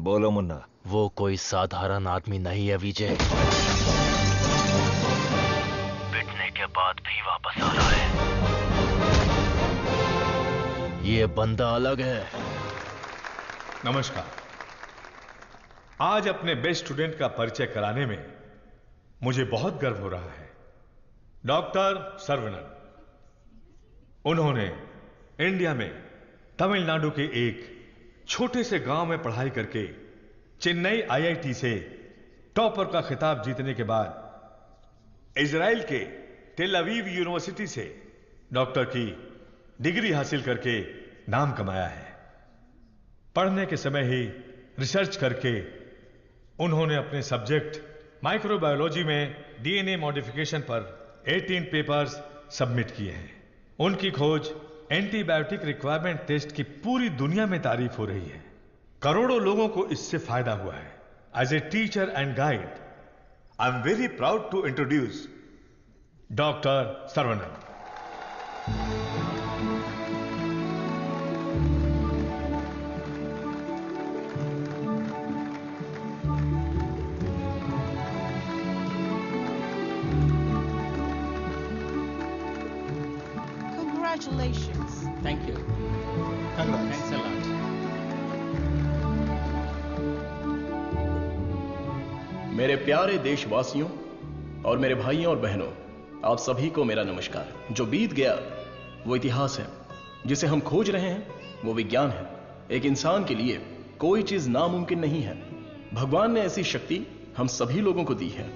बोलो मुन्ना। वो कोई साधारण आदमी नहीं है विजय। पिटने के बाद भी वापस आ रहा है। ये बंदा अलग है। नमस्कार। आज अपने बेस्ट स्टूडेंट का परिचय कराने में मुझे बहुत गर्व हो रहा है। डॉक्टर सर्वनन। उन्होंने इंडिया में तमिलनाडु के एक छोटे से गांव में पढ़ाई करके चेन्नई आईआईटी से टॉपर का खिताब जीतने के बाद इजराइल के टेल अवीव यूनिवर्सिटी से डॉक्टर की डिग्री हासिल करके नाम कमाया है। पढ़ने के समय ही रिसर्च करके उन्होंने अपने सब्जेक्ट माइक्रोबायोलॉजी में डीएनए मॉडिफिकेशन पर 18 पेपर्स सबमिट किए हैं। उनकी खोज एंटीबायोटिक रिक्वायरमेंट टेस्ट की पूरी दुनिया में तारीफ हो रही है। करोड़ों लोगों को इससे फायदा हुआ है। As a teacher and guide, I am very proud to introduce doctor Saravanan. Congratulations. Thank you. Congrats. Thanks a lot. मेरे प्यारे देशवासियों और मेरे भाइयों और बहनों, आप सभी को मेरा नमस्कार। जो बीत गया वो इतिहास है, जिसे हम खोज रहे हैं वो विज्ञान है। एक इंसान के लिए कोई चीज नामुमकिन नहीं है। भगवान ने ऐसी शक्ति हम सभी लोगों को दी है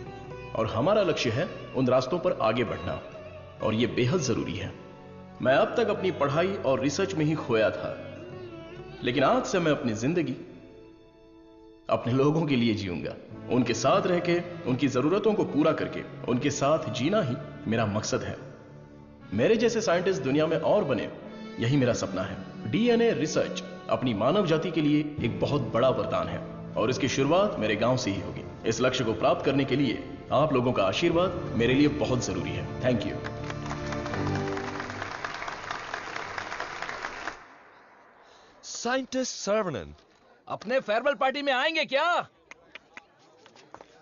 और हमारा लक्ष्य है उन रास्तों पर आगे बढ़ना, और ये बेहद जरूरी है। मैं अब तक अपनी पढ़ाई और रिसर्च में ही खोया था, लेकिन आज से मैं अपनी जिंदगी अपने लोगों के लिए जीऊंगा। उनके साथ रह के, उनकी जरूरतों को पूरा करके, उनके साथ जीना ही मेरा मकसद है। मेरे जैसे साइंटिस्ट दुनिया में और बने, यही मेरा सपना है। डीएनए रिसर्च अपनी मानव जाति के लिए एक बहुत बड़ा वरदान है और इसकी शुरुआत मेरे गांव से ही होगी। इस लक्ष्य को प्राप्त करने के लिए आप लोगों का आशीर्वाद मेरे लिए बहुत जरूरी है। Thank you. साइंटिस्ट सर्वनन अपने फेयरवेल पार्टी में आएंगे क्या?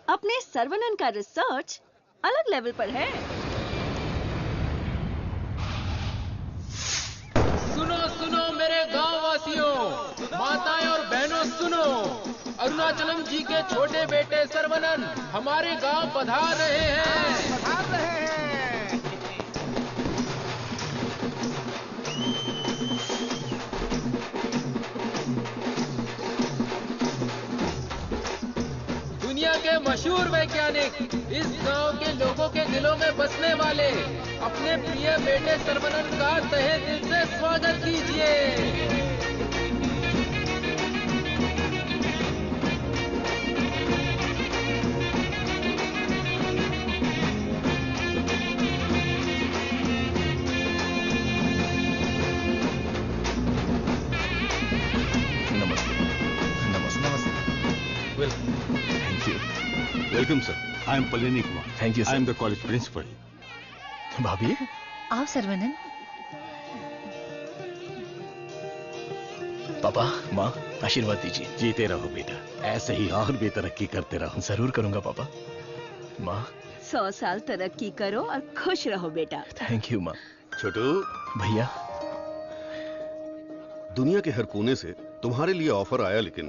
अपने सर्वनन का रिसर्च अलग लेवल पर है। सुनो सुनो मेरे गांव वासियों, माताएं और बहनों सुनो। अरुणाचलम जी के छोटे बेटे सर्वनन हमारे गांव पधार रहे हैं। दुनिया के मशहूर वैज्ञानिक, इस गांव के लोगों के दिलों में बसने वाले अपने प्रिय बेटे सर्वनन का तहे दिल से स्वागत कीजिए। Welcome, sir. I am Palini Kumar. Thank you, sir. I am the college principal. भाभी, आओ सर्वनन। पापा, माँ, आशीर्वाद दीजिए। जीते रहो बेटा, ऐसे ही और भी तरक्की करते रहो। जरूर करूंगा पापा। माँ, 100 साल तरक्की करो और खुश रहो बेटा। थैंक यू माँ। छोटू भैया, दुनिया के हर कोने से तुम्हारे लिए ऑफर आया, लेकिन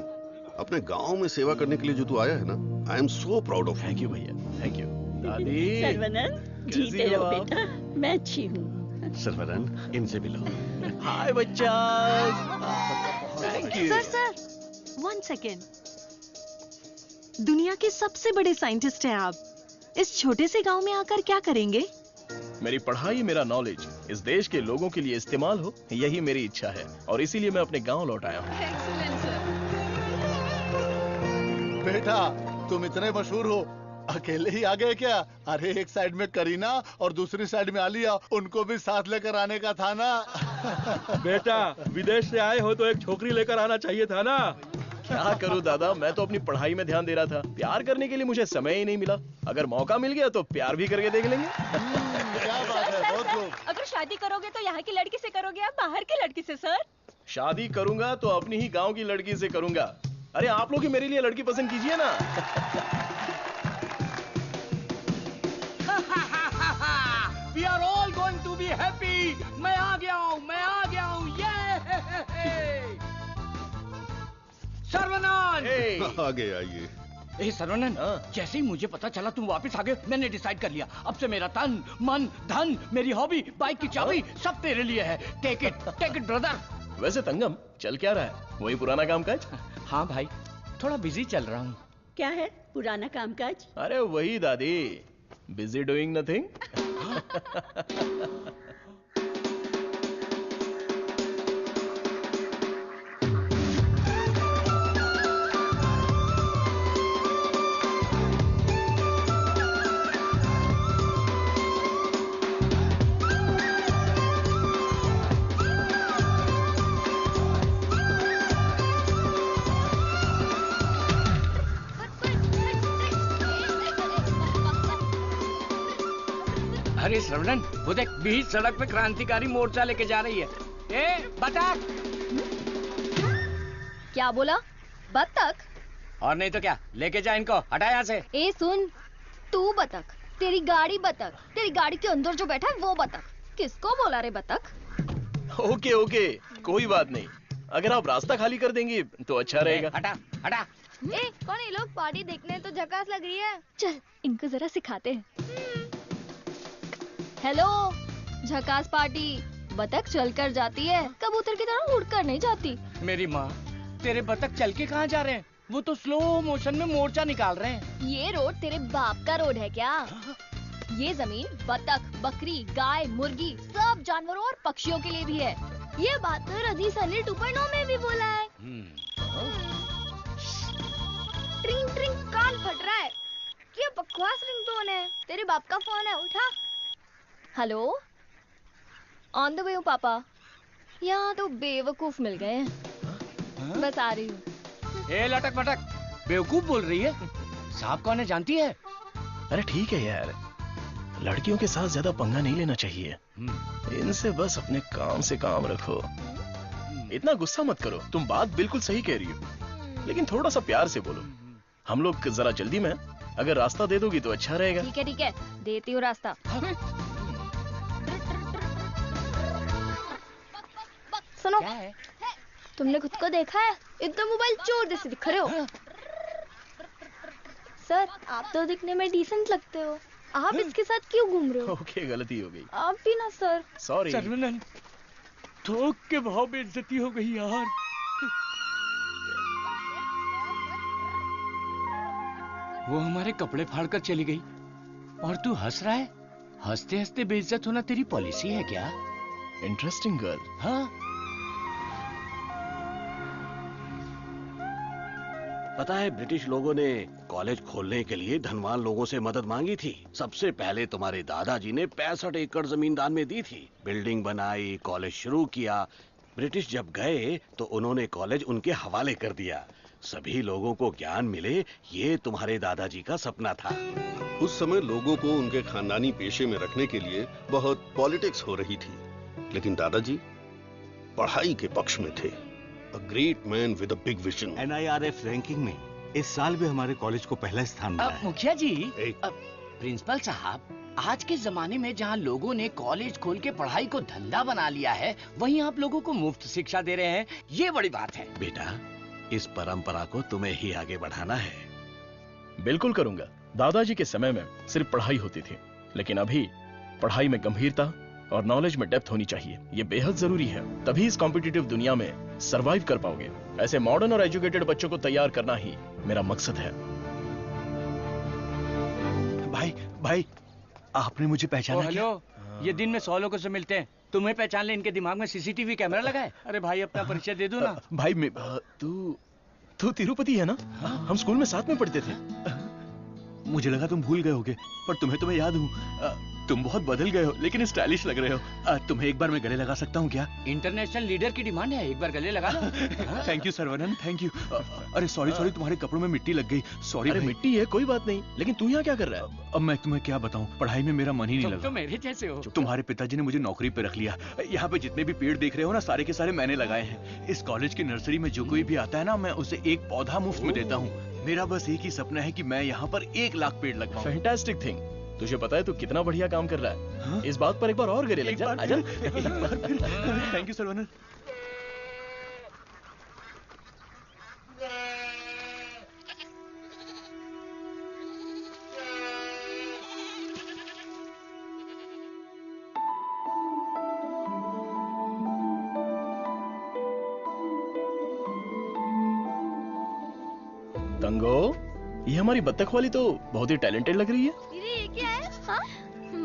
अपने गांव में सेवा करने के लिए जो तू आया है ना, आई am so proud of. Thank you भैया, थैंक यू। दादी, सर्वनन, जीते रहो बेटा, मैं अच्छी हूँ। सर्वनन, इनसे मिलो। हाय बच्चा। Thank you. Sir, 1 second. दुनिया के सबसे बड़े साइंटिस्ट हैं आप, इस छोटे से गांव में आकर क्या करेंगे? मेरी पढ़ाई, मेरा नॉलेज इस देश के लोगों के लिए इस्तेमाल हो, यही मेरी इच्छा है, और इसीलिए मैं अपने गांव लौट आया हूँ। Excellent sir. बेटा, तुम इतने मशहूर हो, अकेले ही आ गए क्या? अरे एक साइड में करीना और दूसरी साइड में आलिया, उनको भी साथ लेकर आने का था ना। बेटा, विदेश से आए हो तो एक छोकरी लेकर आना चाहिए था ना। क्या करूं दादा, मैं तो अपनी पढ़ाई में ध्यान दे रहा था। प्यार करने के लिए मुझे समय ही नहीं मिला। अगर मौका मिल गया तो प्यार भी करके देख लेंगे। क्या बात है, बहुत खूब। अगर शादी करोगे तो यहाँ की लड़की से करोगे या बाहर की लड़की से सर? शादी करूंगा तो अपनी ही गांव की लड़की से करूंगा। अरे आप लोग ही मेरे लिए लड़की पसंद कीजिए ना। We are all going to be happy. मैं आ गया हूँ, ये सर्वनान। आगे आइए। ए सर्वनन, जैसे ही मुझे पता चला तुम वापस आ गए, मैंने डिसाइड कर लिया अब से मेरा तन, मन, धन, मेरी हॉबी, बाइक की चाबी सब तेरे लिए है। Take it brother. वैसे तंगम चल क्या रहा है? वही पुराना कामकाज? हाँ भाई, थोड़ा बिजी चल रहा हूँ। क्या है पुराना कामकाज? अरे वही दादी, बिजी डूइंग नथिंग। अरे श्रवणन, वो देख बीच सड़क पे क्रांतिकारी मोर्चा लेके जा रही है। ए बतख। क्या बोला? बतख? और नहीं तो क्या, लेके जा इनको, हटा यहाँ से। ए सुन, तू बतख, तेरी गाड़ी बतख, तेरी गाड़ी के अंदर जो बैठा है वो बतख। किसको बोला रे बतख? ओके, कोई बात नहीं। अगर आप रास्ता खाली कर देंगी तो अच्छा रहेगा। हटा। ए कौन ये लोग? पार्टी देखने तो झकास लग रही है। चल इनको जरा सिखाते हैं। हेलो, झकास पार्टी। बतख चलकर जाती है, कबूतर की तरह उड़कर नहीं जाती। मेरी माँ, तेरे बतख चल के कहाँ जा रहे हैं? वो तो स्लो मोशन में मोर्चा निकाल रहे हैं। ये रोड तेरे बाप का रोड है क्या? ये जमीन बतख, बकरी, गाय, मुर्गी सब जानवरों और पक्षियों के लिए भी है। ये बात तो रजी सनी 2.0 में भी बोला है। ट्रिंग ट्रिंग कान फट रहा है। क्या बकवास रिंगटोन है? तेरे बाप का फोन है, उठा। हेलो, ऑन द वे हूँ पापा। यहाँ तो बेवकूफ मिल गए हैं। बस आ रही हूँ। ए लटक पटक, बेवकूफ बोल रही है? साहब कौन है जानती है? अरे ठीक है यार, लड़कियों के साथ ज्यादा पंगा नहीं लेना चाहिए। इनसे बस अपने काम से काम रखो। इतना गुस्सा मत करो, तुम बात बिल्कुल सही कह रही हो, लेकिन थोड़ा सा प्यार से बोलो। हम लोग जरा जल्दी में, अगर रास्ता दे दोगी तो अच्छा रहेगा। ठीक है, देती हूँ रास्ता। सुनो, तुमने खुद को देखा है? एकदम मोबाइल चोर जैसे दिख रहे हो। सर, आप तो दिखने में डिसेंट लगते हो, आप इसके साथ क्यों घूम रहे हो? ओके, गलती हो गई। आप भी ना सर। सॉरी। सर्वनन, थोक के भाव बेइज्जती हो गई यार। वो हमारे कपड़े फाड़कर चली गई और तू हंस रहा है? हंसते हंसते बेइज्जत होना तेरी पॉलिसी है क्या? Interesting girl. हाँ, पता है ब्रिटिश लोगों ने कॉलेज खोलने के लिए धनवान लोगों से मदद मांगी थी। सबसे पहले तुम्हारे दादाजी ने 65 एकड़ जमीन दान में दी थी। बिल्डिंग बनाई, कॉलेज शुरू किया। ब्रिटिश जब गए तो उन्होंने कॉलेज उनके हवाले कर दिया। सभी लोगों को ज्ञान मिले, ये तुम्हारे दादाजी का सपना था। उस समय लोगों को उनके खानदानी पेशे में रखने के लिए बहुत पॉलिटिक्स हो रही थी, लेकिन दादाजी पढ़ाई के पक्ष में थे। A great man with a big vision. NIRF ranking में इस साल भी हमारे कॉलेज को पहला स्थान मिला है। मुखिया जी, प्रिंसिपल साहब, आज के जमाने में जहाँ लोगों ने कॉलेज खोल के पढ़ाई को धंधा बना लिया है, वहीं आप लोगों को मुफ्त शिक्षा दे रहे हैं, ये बड़ी बात है। बेटा, इस परंपरा को तुम्हें ही आगे बढ़ाना है। बिल्कुल करूंगा। दादाजी के समय में सिर्फ पढ़ाई होती थी, लेकिन अभी पढ़ाई में गंभीरता और नॉलेज में डेप्थ होनी चाहिए। ये बेहद जरूरी है, तभी इस कॉम्पिटिटिव दुनिया में सरवाइव कर पाओगे। ऐसे मॉडर्न और एजुकेटेड बच्चों को तैयार करना ही मेरा मकसद है। भाई, आपने मुझे पहचाना क्या? हेलो, ये दिन में 100 लोगों से मिलते हैं, तुम्हें पहचान ले, इनके दिमाग में सीसीटीवी कैमरा लगा है। अरे भाई, अपना परिचय दे दो ना। भाई, तू तिरुपति है ना? हम स्कूल में साथ में पढ़ते थे। मुझे लगा तुम भूल गए होगे, पर तुम्हें तो मैं याद हूँ। तुम बहुत बदल गए हो, लेकिन स्टाइलिश लग रहे हो। तुम्हें एक बार मैं गले लगा सकता हूँ क्या? इंटरनेशनल लीडर की डिमांड है, एक बार गले लगा लो। Thank you Saravanan, thank you. अरे सॉरी, तुम्हारे कपड़ों में मिट्टी लग गई। सॉरी। अरे मिट्टी है, कोई बात नहीं, लेकिन तू यहाँ क्या कर रहा है? अब मैं तुम्हें क्या बताऊँ, पढ़ाई में मेरा मन ही नहीं लगा। तो मेरे जैसे हो। तुम्हारे पिताजी ने मुझे नौकरी पे रख लिया। यहाँ पे जितने भी पेड़ देख रहे हो ना, सारे के सारे मैंने लगाए हैं। इस कॉलेज की नर्सरी में जो कोई भी आता है ना, मैं उसे एक पौधा मुफ्त में देता हूँ। मेरा बस एक ही सपना है कि मैं यहाँ पर 1 लाख पेड़ लगवाऊं। Fantastic thing. तुझे पता है तू कितना बढ़िया काम कर रहा है। हाँ? इस बात पर एक बार और गले लग जा। आजा। Thank you Saravanan. तंगो, ये हमारी बत्तख वाली तो बहुत ही टैलेंटेड लग रही है। ये क्या है? हाँ?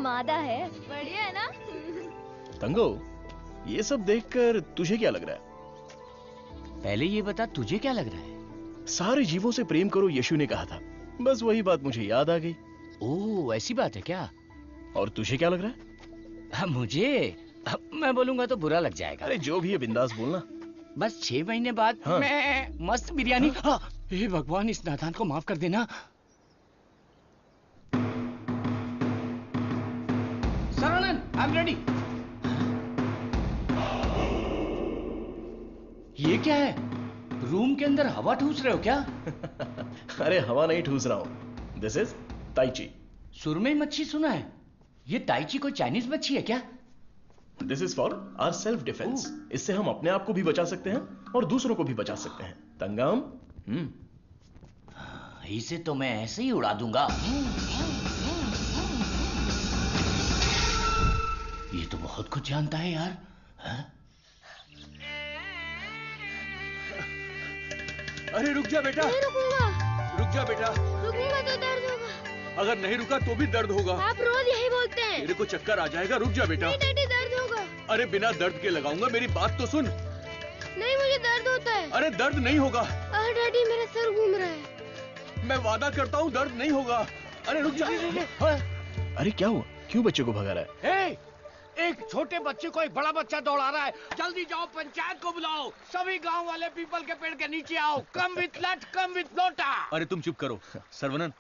मादा है। बढ़िया है ना? तंगो, ये सब देखकर तुझे क्या लग रहा है? पहले ये बता, तुझे क्या लग रहा है? सारे जीवों से प्रेम करो, यीशु ने कहा था। बस वही बात मुझे याद आ गई। ओह, ऐसी बात है क्या? और तुझे क्या लग रहा है? मुझे मैं बोलूंगा तो बुरा लग जाएगा। अरे जो भी है बिंदास बोलना। बस 6 महीने बाद हाँ। मैं मस्त बिरयानी। हाँ। हे भगवान, इस नादान को माफ कर देना। Saravanan, I am ready. ये क्या है? रूम के अंदर हवा ठूस रहे हो क्या? अरे हवा नहीं ठूस रहा हूँ। This is tai chi. सुरमई मच्छी सुना है। ये ताइची कोई चाइनीज मच्छी है क्या? This is for our self defence. इससे हम अपने आप को भी बचा सकते हैं और दूसरों को भी बचा सकते हैं। तंगम, इसे तो मैं ऐसे ही उड़ा दूंगा। ये तो बहुत कुछ जानता है यार। अरे रुक जा बेटा। नहीं रुकूंगा। रुक जा बेटा। रुकूंगा तो दर्द होगा। अगर नहीं रुका तो भी दर्द होगा। आप रोज यही बोलते हैं। तेरे को चक्कर आ जाएगा, रुक जा बेटा। नहीं डैडी, दर्द होगा। अरे बिना दर्द के लगाऊंगा, मेरी बात तो सुन। नहीं, मुझे दर्द होता है। अरे दर्द नहीं होगा। डैडी, मेरा सर घूम रहा है। मैं वादा करता हूँ दर्द नहीं होगा। अरे रुक जा। अरे क्या हुआ? क्यों बच्चे को भगा रहा है? एक छोटे बच्चे को एक बड़ा बच्चा दौड़ा रहा है। जल्दी जाओ, पंचायत को बुलाओ। सभी गांव वाले पीपल के पेड़ के नीचे आओ। कम विथ लट, कम विथ लोटा। अरे तुम चुप करो। सर्वनन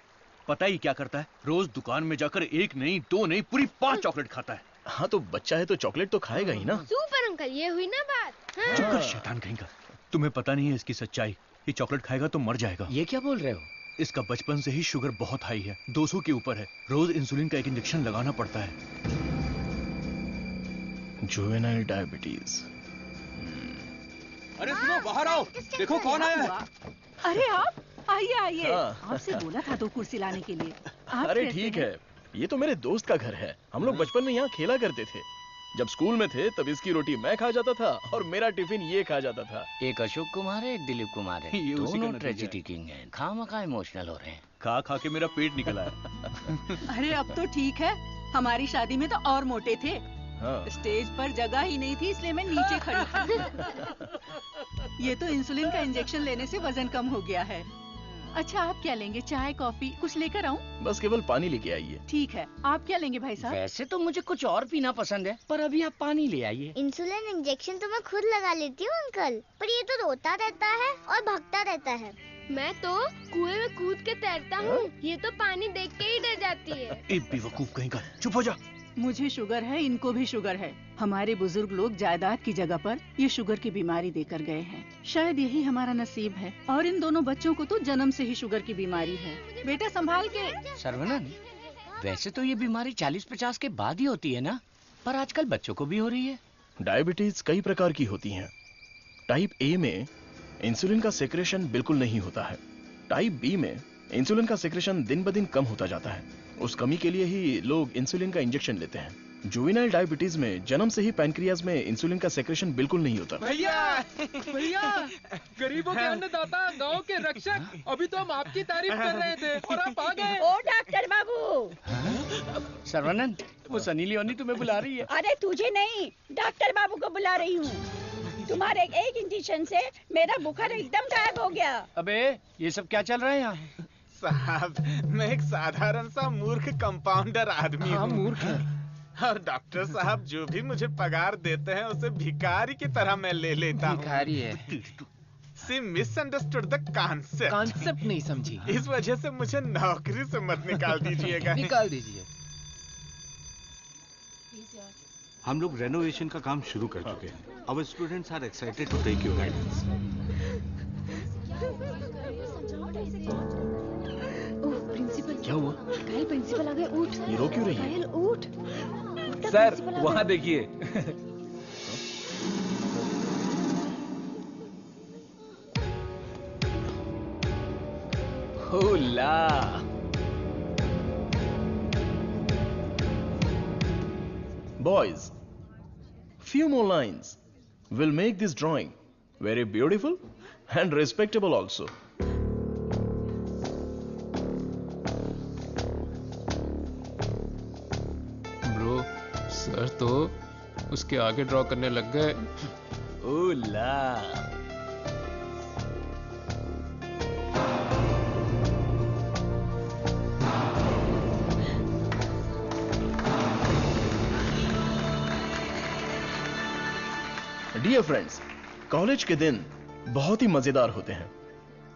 पता ही क्या करता है? रोज दुकान में जाकर 1 नहीं 2 नहीं पूरी 5 चॉकलेट खाता है। हाँ तो बच्चा है तो चॉकलेट तो खाएगा ही ना। सुपर अंकल, ये हुई ना बात। हाँ। चुप कर शैतान कहीं का। तुम्हें पता नहीं है इसकी सच्चाई। ये चॉकलेट खाएगा तो मर जाएगा। ये क्या बोल रहे हो? इसका बचपन से ही शुगर बहुत हाई है, 200 के ऊपर है। रोज इंसुलिन का एक इंजेक्शन लगाना पड़ता है। Juvenile diabetes. अरे सुनो, बाहर आओ। देखो कौन आया है। अरे आप आइए आइए। हाँ। आपसे बोला था 2 कुर्सी लाने के लिए। अरे ठीक है, ये तो मेरे दोस्त का घर है। हम लोग बचपन में यहाँ खेला करते थे। जब स्कूल में थे तब इसकी रोटी मैं खा जाता था और मेरा टिफिन ये खा जाता था। एक अशोक कुमार है, एक दिलीप कुमार है। ये उसी का दोनों नतीजा ट्रेजेडी किंग हैं। खामखा इमोशनल हो रहे हैं। खा खा के मेरा पेट निकल आया। अरे अब तो ठीक है। हमारी शादी में तो और मोटे थे। हाँ। स्टेज पर जगह ही नहीं थी, इसलिए मैं नीचे खड़ी थी। ये तो इंसुलिन का इंजेक्शन लेने से वजन कम हो गया है। अच्छा, आप क्या लेंगे? चाय, कॉफी कुछ लेकर आऊं? बस केवल पानी लेके आइए। ठीक है। आप क्या लेंगे भाई साहब? वैसे तो मुझे कुछ और पीना पसंद है, पर अभी आप पानी ले आइए। इंसुलिन इंजेक्शन तो मैं खुद लगा लेती हूँ अंकल, पर ये तो रोता रहता है और भागता रहता है। मैं तो कुएं में कूद के तैरता हूँ। ये तो पानी देख के ही डर जाती है। एक बेवकूफ कहीं का। चुप हो जा। मुझे शुगर है, इनको भी शुगर है। हमारे बुजुर्ग लोग जायदाद की जगह पर ये शुगर की बीमारी देकर गए हैं। शायद यही हमारा नसीब है। और इन दोनों बच्चों को तो जन्म से ही शुगर की बीमारी है। बेटा संभाल के। सर्वनन, वैसे तो ये बीमारी 40-50 के बाद ही होती है ना, पर आजकल बच्चों को भी हो रही है। डायबिटीज कई प्रकार की होती हैं। टाइप ए में इंसुलिन का सेक्रेशन बिल्कुल नहीं होता है। टाइप बी में इंसुलिन का सेक्रेशन दिन ब दिन कम होता जाता है। उस कमी के लिए ही लोग इंसुलिन का इंजेक्शन लेते हैं। जुवेनाइल डायबिटीज में जन्म से ही पैनक्रियाज में इंसुलिन का सेक्रेशन बिल्कुल नहीं होता। भैया गरीबों के अन्नदाता, गांव के रक्षक, अभी तो हम आपकी तारीफ कर रहे थे और आप आ गए। ओ डॉक्टर बाबू। सर्वनन, वो सनी लियोनी तुम्हें बुला रही है। अरे तुझे नहीं, डॉक्टर बाबू को बुला रही हूँ। तुम्हारे एक इंजेक्शन से मेरा बुखार एकदम गायब हो गया। अबे ये सब क्या चल रहा है यहाँ? साहब, मैं एक साधारण सा मूर्ख कंपाउंडर आदमी हाँ, हूँ। मूर्ख है। और डॉक्टर साहब जो भी मुझे पगार देते हैं उसे भिखारी की तरह मैं ले लेता हूँ। भिखारी है। सी मिसअंडरस्टूड द कॉन्सेप्ट। कॉन्सेप्ट नहीं समझी। इस वजह से मुझे नौकरी से मत निकाल दीजिएगा। निकाल दीजिए। हम लोग रेनोवेशन का काम शुरू कर चुके हैं। Our students are excited to take your guidance. Principal क्या हुआ? कल प्रिंसिपल आ गए, उठ। ये रो क्यों रही है? कल उठ। सर वहाँ देखिए। होला। Boys, few more lines will make this drawing very beautiful and respectable also. Bro, sir तो उसके आगे ड्रॉ करने लग गए। ओला। डियर फ्रेंड्स, कॉलेज के दिन बहुत ही मजेदार होते हैं।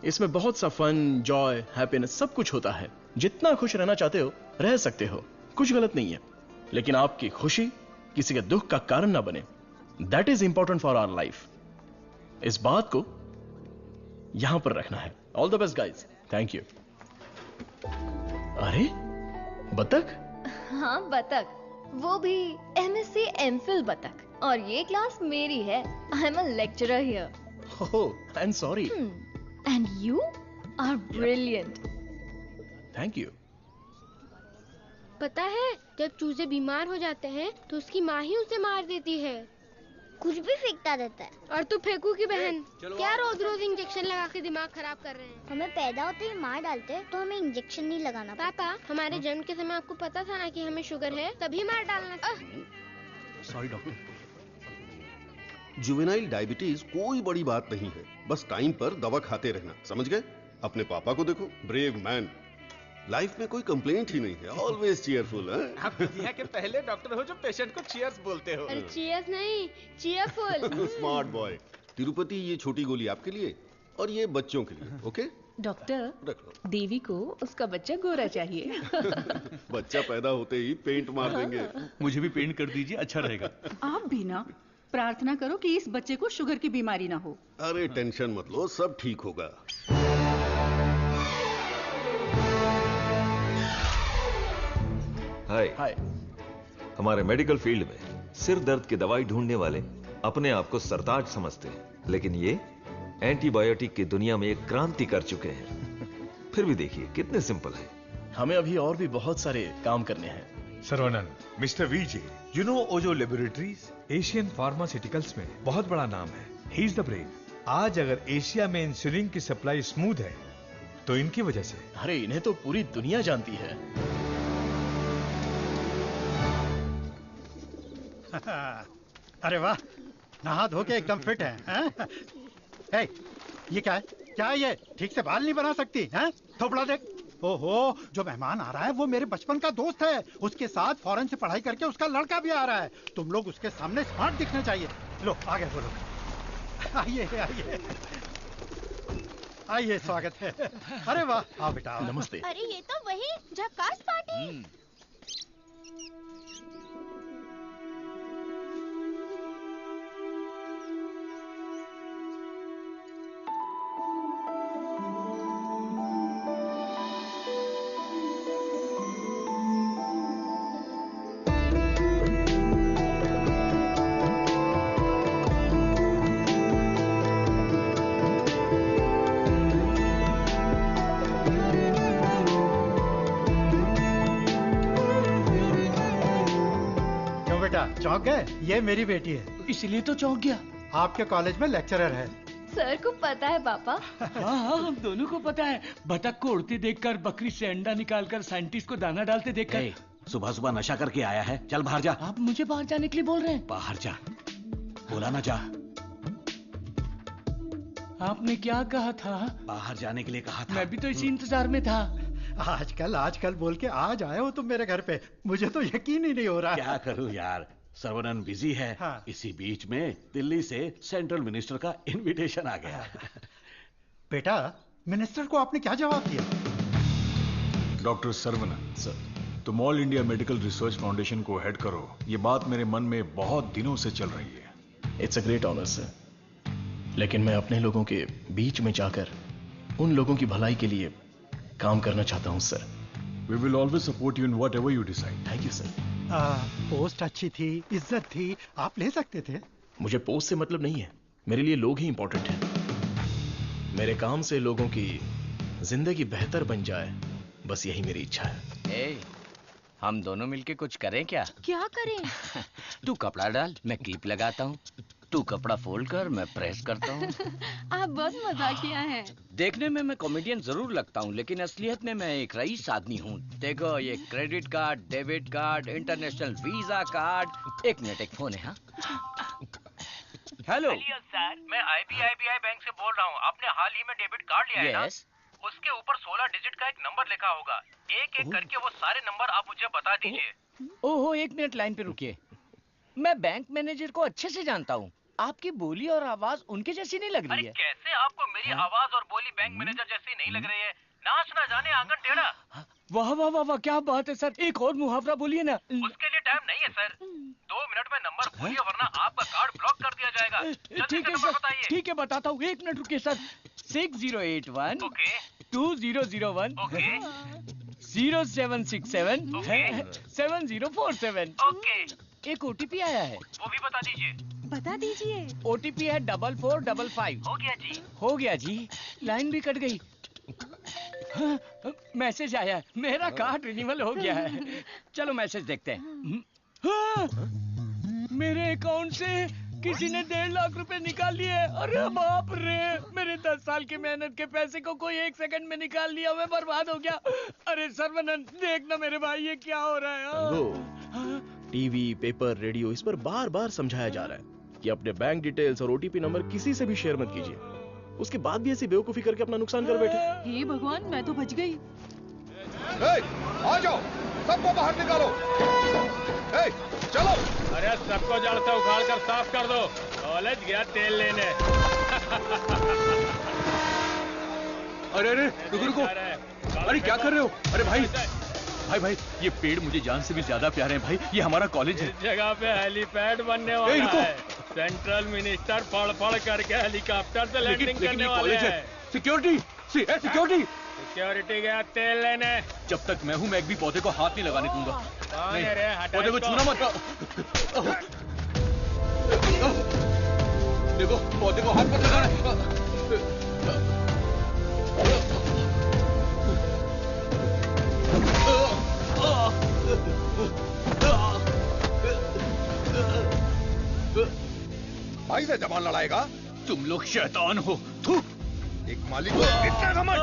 इसमें बहुत सा फन, जॉय, हैप्पीनेस सब कुछ होता है। जितना खुश रहना चाहते हो रह सकते हो, कुछ गलत नहीं है, लेकिन आपकी खुशी किसी के दुख का कारण ना बने। That is important for our life. इस बात को यहां पर रखना है। All the best guys. Thank you. अरे बतख? हाँ बतख, वो भी MSc MPhil बतख। और ये क्लास मेरी है। I am a lecturer here. Oh, I am sorry. And you are brilliant. Thank you. पता है, जब चूजे बीमार हो जाते हैं तो उसकी माँ ही उसे मार देती है। कुछ भी फेंकता रहता है। और तू फेंकू की बहन, क्या रोज रोज इंजेक्शन लगा के दिमाग खराब कर रहे हैं। हमें पैदा होते ही मार डालते तो हमें इंजेक्शन नहीं लगाना। पापा, हमारे जन्म के समय आपको पता था ना कि हमें शुगर है, तभी मार डालना था। Sorry doctor. जुवेनाइल डायबिटीज कोई बड़ी बात नहीं है, बस टाइम पर दवा खाते रहना, समझ गए? अपने पापा को देखो, ब्रेव मैन, लाइफ में कोई कंप्लेंट ही नहीं है, ऑलवेज चीयरफुल। आप दुनिया के पहले डॉक्टर हो जो पेशेंट को चीयर्स बोलते हो। अरे चीयर्स नहीं, चीयरफुल। Smart boy. तिरुपति, ये छोटी गोली आपके लिए और ये बच्चों के लिए, ओके? डॉक्टर, रख लो। देवी को उसका बच्चा गोरा चाहिए। बच्चा पैदा होते ही पेंट मार देंगे। मुझे भी पेंट कर दीजिए, अच्छा रहेगा। आप भी ना प्रार्थना करो कि इस बच्चे को शुगर की बीमारी ना हो। अरे टेंशन मत लो, सब ठीक होगा। हाय। हमारे मेडिकल फील्ड में सिर दर्द की दवाई ढूंढने वाले अपने आप को सरताज समझते हैं, लेकिन ये एंटीबायोटिक की दुनिया में एक क्रांति कर चुके हैं। फिर भी देखिए कितने सिंपल है। हमें अभी और भी बहुत सारे काम करने हैं। Saravanan, mister VJ, you know Ojo laboratories Asian pharmaceuticals में बहुत बड़ा नाम है। He is the brain. आज अगर एशिया में इंसुलिन की सप्लाई स्मूथ है तो इनकी वजह से। अरे इन्हें तो पूरी दुनिया जानती है। अरे वाह, नहा धो के एकदम फिट है, हैं? हे, ये क्या है? क्या है ये? ठीक से बाल नहीं बना सकती हैं? थोपड़ा देख। ओहो, जो मेहमान आ रहा है वो मेरे बचपन का दोस्त है। उसके साथ फॉरेन से पढ़ाई करके उसका लड़का भी आ रहा है। तुम लोग उसके सामने स्मार्ट दिखने चाहिए। लो आगे बोलो। आइए आइए आइए, स्वागत है। अरे वाह, आओ बेटा। नमस्ते। अरे ये तो वही झक्कास पार्टी। चौंक गए? ये मेरी बेटी है। इसलिए तो चौंक गया। आपके कॉलेज में लेक्चरर है। सर को पता है पापा। हाँ हाँ, हम दोनों को पता है। बतख को उड़ती देखकर, बकरी से अंडा निकालकर, साइंटिस्ट को दाना डालते देखकर। सुबह सुबह नशा करके आया है, चल बाहर जा। आप मुझे बाहर जाने के लिए बोल रहे हैं? बाहर जा, बोला ना जा। आपने क्या कहा था? बाहर जाने के लिए कहा था। मैं भी तो इसी इंतजार में था। आजकल बोल के आज आए हो तुम मेरे घर पे, मुझे तो यकीन ही नहीं हो रहा। क्या करूं यार, सर्वनन बिजी है। हाँ। इसी बीच में दिल्ली से सेंट्रल मिनिस्टर का इनविटेशन आ गया। बेटा, मिनिस्टर को आपने क्या जवाब दिया? डॉक्टर सर्वनन सर, तुम all India medical research foundation को हेड करो, ये बात मेरे मन में बहुत दिनों से चल रही है। It's a great honour sir, लेकिन मैं अपने लोगों के बीच में जाकर उन लोगों की भलाई के लिए काम करना चाहता हूं sir. We will always support you in whatever you decide. Thank you sir. Post अच्छी थी, इज्जत थी, आप ले सकते थे। मुझे पोस्ट से मतलब नहीं है, मेरे लिए लोग ही इंपॉर्टेंट हैं। मेरे काम से लोगों की जिंदगी बेहतर बन जाए, बस यही मेरी इच्छा है। हम दोनों मिलके कुछ करें क्या? क्या करें? तू कपड़ा डाल, मैं क्लिप लगाता हूँ। तू कपड़ा फोल्ड कर, मैं प्रेस करता हूँ। आप बहुत मजाकिया हैं। देखने में मैं कॉमेडियन जरूर लगता हूँ, लेकिन असलियत में मैं एक रईस आदमी हूँ। देखो, ये credit card, debit card, international visa card. एक मिनट, एक फोन है। हाँ, हेलो सर, मैं IBI बैंक से बोल रहा हूँ। आपने हाल ही में डेबिट कार्ड लिया है ना? उसके ऊपर 16 डिजिट का एक नंबर लिखा होगा। एक एक करके वो सारे नंबर आप मुझे बता दीजिए। ओहो, एक मिनट लाइन पे रुकिए। मैं बैंक मैनेजर को अच्छे से जानता हूँ। आपकी बोली और आवाज उनके जैसी नहीं लग रही है। कैसे आपको मेरी आवाज और बोली बैंक मैनेजर जैसी नहीं लग रही है? नाच ना जाने आंगन टेढ़ा। वाह वाह वाह वाह, क्या बात है सर। एक और मुहावरा बोलिए ना। उसके लिए टाइम नहीं है सर, 2 मिनट में नंबर बोलिए वरना आपका कार्ड ब्लॉक कर दिया जाएगा। ठीक है सर, ठीक है बताता हूँ। 1 मिनट रुकिए सर। 6081 2001 0767 7047। एक OTP आया है, वो भी बता दीजिए। बता दीजिए। OTP है 4455। हो गया जी। हो गया जी। लाइन भी कट गई। हाँ, मैसेज आया, मेरा कार्ड रिन्यूअल हो गया है। चलो मैसेज देखते हैं। हाँ, मेरे अकाउंट से किसी ने 1.5 लाख रुपए निकाल लिए। अरे बाप रे, मेरे 10 साल की मेहनत के पैसे को कोई 1 सेकंड में निकाल लिया, मैं बर्बाद हो गया। अरे सर्वनन, देखना मेरे भाई, ये क्या हो रहा है? टीवी, पेपर, रेडियो, इस पर बार बार समझाया जा रहा है कि अपने बैंक डिटेल्स और OTP नंबर किसी से भी शेयर मत कीजिए। उसके बाद भी ऐसी बेवकूफी करके अपना नुकसान कर बैठे। हे भगवान, मैं तो बच गई। आ जाओ, सबको बाहर निकालो। चलो। अरे सबको जड़ से उखाड़ कर साफ कर दो। कॉलेज गया तेल लेने। अरे रुको। अरे क्या कर रहे हो? अरे भाई, ये पेड़ मुझे जान से भी ज्यादा प्यारे हैं भाई। ये हमारा कॉलेज है। इस जगह पे हेलीपैड बनने वाला है। सेंट्रल मिनिस्टर पढ़ करके हेलीकॉप्टर से लैंडिंग करने वाले हैं। सिक्योरिटी। सिक्योरिटी गया तेल लेने। जब तक मैं हूँ, मैं एक भी पौधे को हाथ नहीं लगाने दूंगा। पौधे को छूना मत। देखो, पौधे को हाथ मत लगाना। भाई से जबान लड़ाएगा? तुम लोग शैतान हो। थू। एक मालिक को इतना घमंड?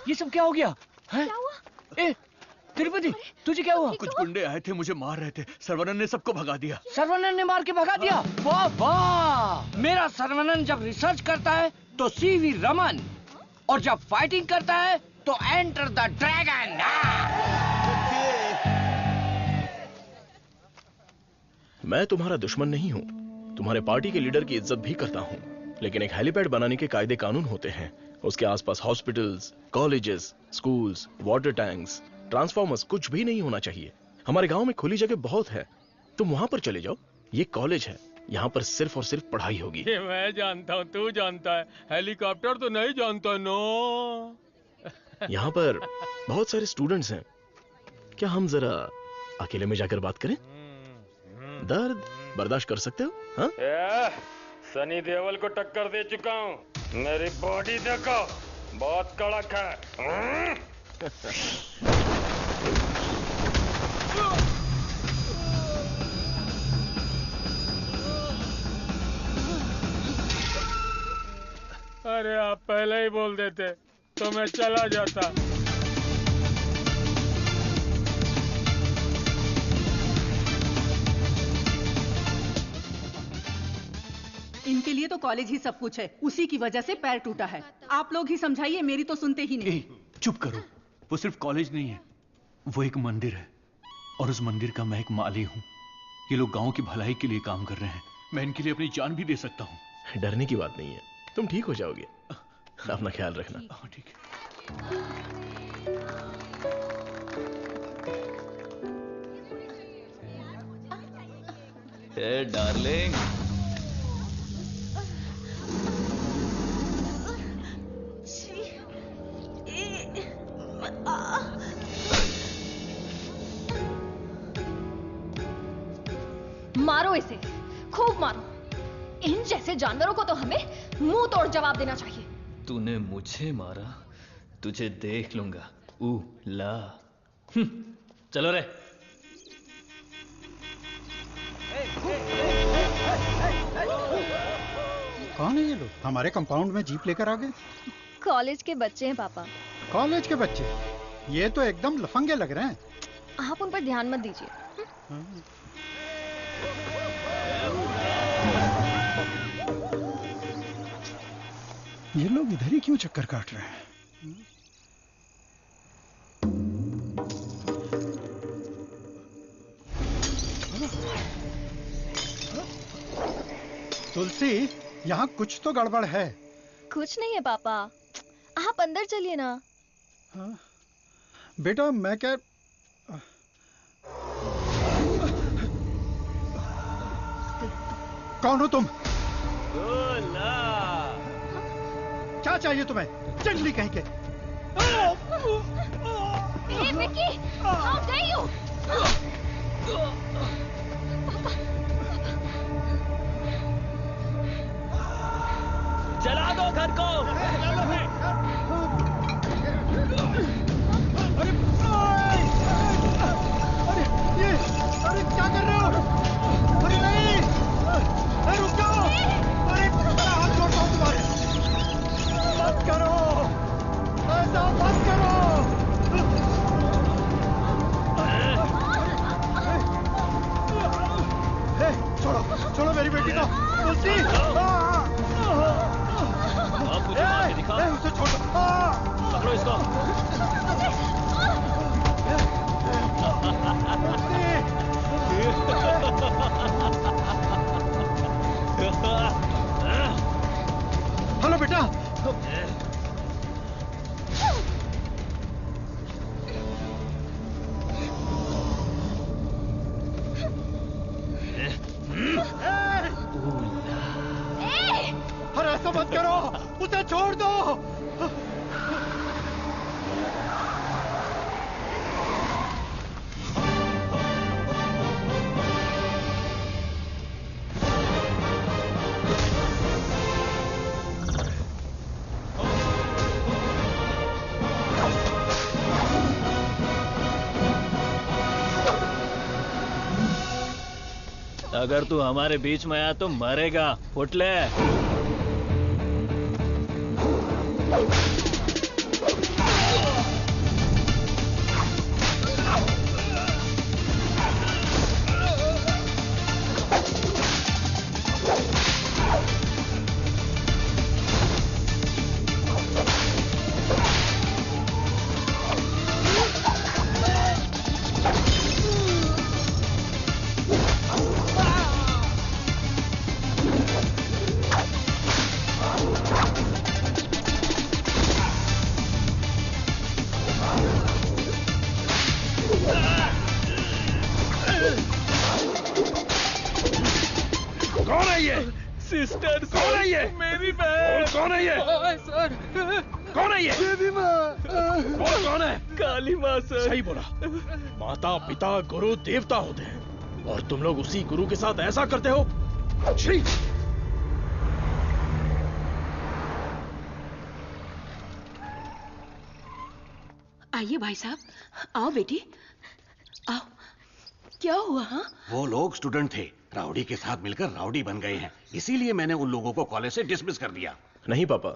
ये सब क्या हो गया? क्या हुआ? ए, तिरुपति, तुझे क्या हुआ? कुछ गुंडे आए थे, मुझे मार रहे थे। सर्वनन ने सबको भगा दिया। सर्वनन ने मार के भगा दिया? वाह वाह! मेरा सर्वनन जब रिसर्च करता है तो CV रमन, और जब फाइटिंग करता है तो एंटर द ड्रैगन। मैं तुम्हारा दुश्मन नहीं हूँ, तुम्हारे पार्टी के लीडर की इज्जत भी करता हूँ, लेकिन एक हेलीपैड बनाने के कायदे कानून होते हैं। उसके आसपास hospitals, colleges, schools, water tanks, transformers कुछ भी नहीं होना चाहिए। हमारे गांव में खुली जगह बहुत है, तुम वहां पर चले जाओ। ये कॉलेज है, यहाँ पर सिर्फ और सिर्फ पढ़ाई होगी। ये मैं जानता हूँ, तू जानता है, हेलीकॉप्टर तो नहीं जानता। नो यहाँ पर बहुत सारे स्टूडेंट्स हैं, क्या हम जरा अकेले में जाकर बात करें? दर्द बर्दाश्त कर सकते हो? हाँ? सनी देओल को टक्कर दे चुका हूँ, मेरी बॉडी देखो, बहुत कड़क है। अरे आप पहले ही बोल देते तो मैं चला जाता। इनके लिए तो कॉलेज ही सब कुछ है, उसी की वजह से पैर टूटा है। आप लोग ही समझाइए, मेरी तो सुनते ही नहीं। चुप करो, वो सिर्फ कॉलेज नहीं है, वो एक मंदिर है, और उस मंदिर का मैं एक माली हूँ। ये लोग गांव की भलाई के लिए काम कर रहे हैं, मैं इनके लिए अपनी जान भी दे सकता हूँ। डरने की बात नहीं है, तुम ठीक हो जाओगे, अपना ख्याल रखना। ठीक है। हे डार्लिंग, मारो इसे, खूब मारो। इन जैसे जानवरों को तो हमें मुंह तोड़ जवाब देना चाहिए। तूने मुझे मारा, तुझे देख लूंगा। ला चलो रे। कौन है ये लोग? हमारे कंपाउंड में जीप लेकर आ गए। कॉलेज के बच्चे हैं पापा। कॉलेज के बच्चे? ये तो एकदम लफंगे लग रहे हैं। आप उन पर ध्यान मत दीजिए। ये लोग इधर ही क्यों चक्कर काट रहे हैं? तुलसी, यहाँ कुछ तो गड़बड़ है। कुछ नहीं है पापा, आप अंदर चलिए ना। हाँ? बेटा मैं क्या कौन हो तुम? क्या चाहिए तुम्हें? जंगली कहीं के। Hey, Vicky! How dare you! जला दो घर को। अरे क्या कर रहे हो? अरे नहीं! अरे रुक जाओ! अरे हाथ जोड़ता हूँ तुम्हारे। मत करो, ऐसा मत करो। छोड़ो, छोड़ो मेरी बेटी को। तुलसी, मुझे मार के दिखा। उसे छोड़ो। पकड़ो इसको। हेलो बेटा। अरे ऐसा मत करो, उसे छोड़ दो। अगर तू हमारे बीच में आया तो मरेगा। उठ ले। मेरी बहन। कौन है ये? सर। कौन है ये? देवी माँ। कौन है? काली माँ सर। सही बोला। माता पिता गुरु देवता होते हैं और तुम लोग उसी गुरु के साथ ऐसा करते हो। छी! आइए भाई साहब, आओ बेटी, आओ। क्या हुआ? हाँ, वो लोग स्टूडेंट थे, राउडी के साथ मिलकर राउडी बन गए हैं, इसीलिए मैंने उन लोगों को कॉलेज से डिसमिस कर दिया। नहीं पापा,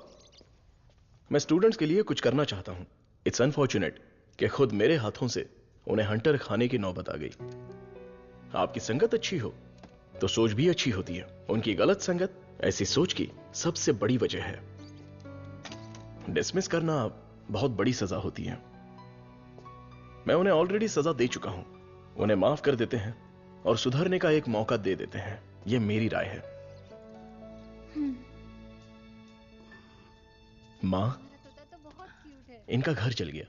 मैं स्टूडेंट्स के लिए कुछ करना चाहता हूं। इट्स अनफॉर्चुनेट कि खुद मेरे हाथों से उन्हें हंटर खाने की नौबत आ गई। आपकी संगत अच्छी हो तो सोच भी अच्छी होती है। उनकी गलत संगत ऐसी सोच की सबसे बड़ी वजह है। डिसमिस करना बहुत बड़ी सजा होती है। मैं उन्हें ऑलरेडी सजा दे चुका हूं। उन्हें माफ कर देते हैं और सुधरने का एक मौका दे देते हैं। यह मेरी राय है। मां, इनका घर चल गया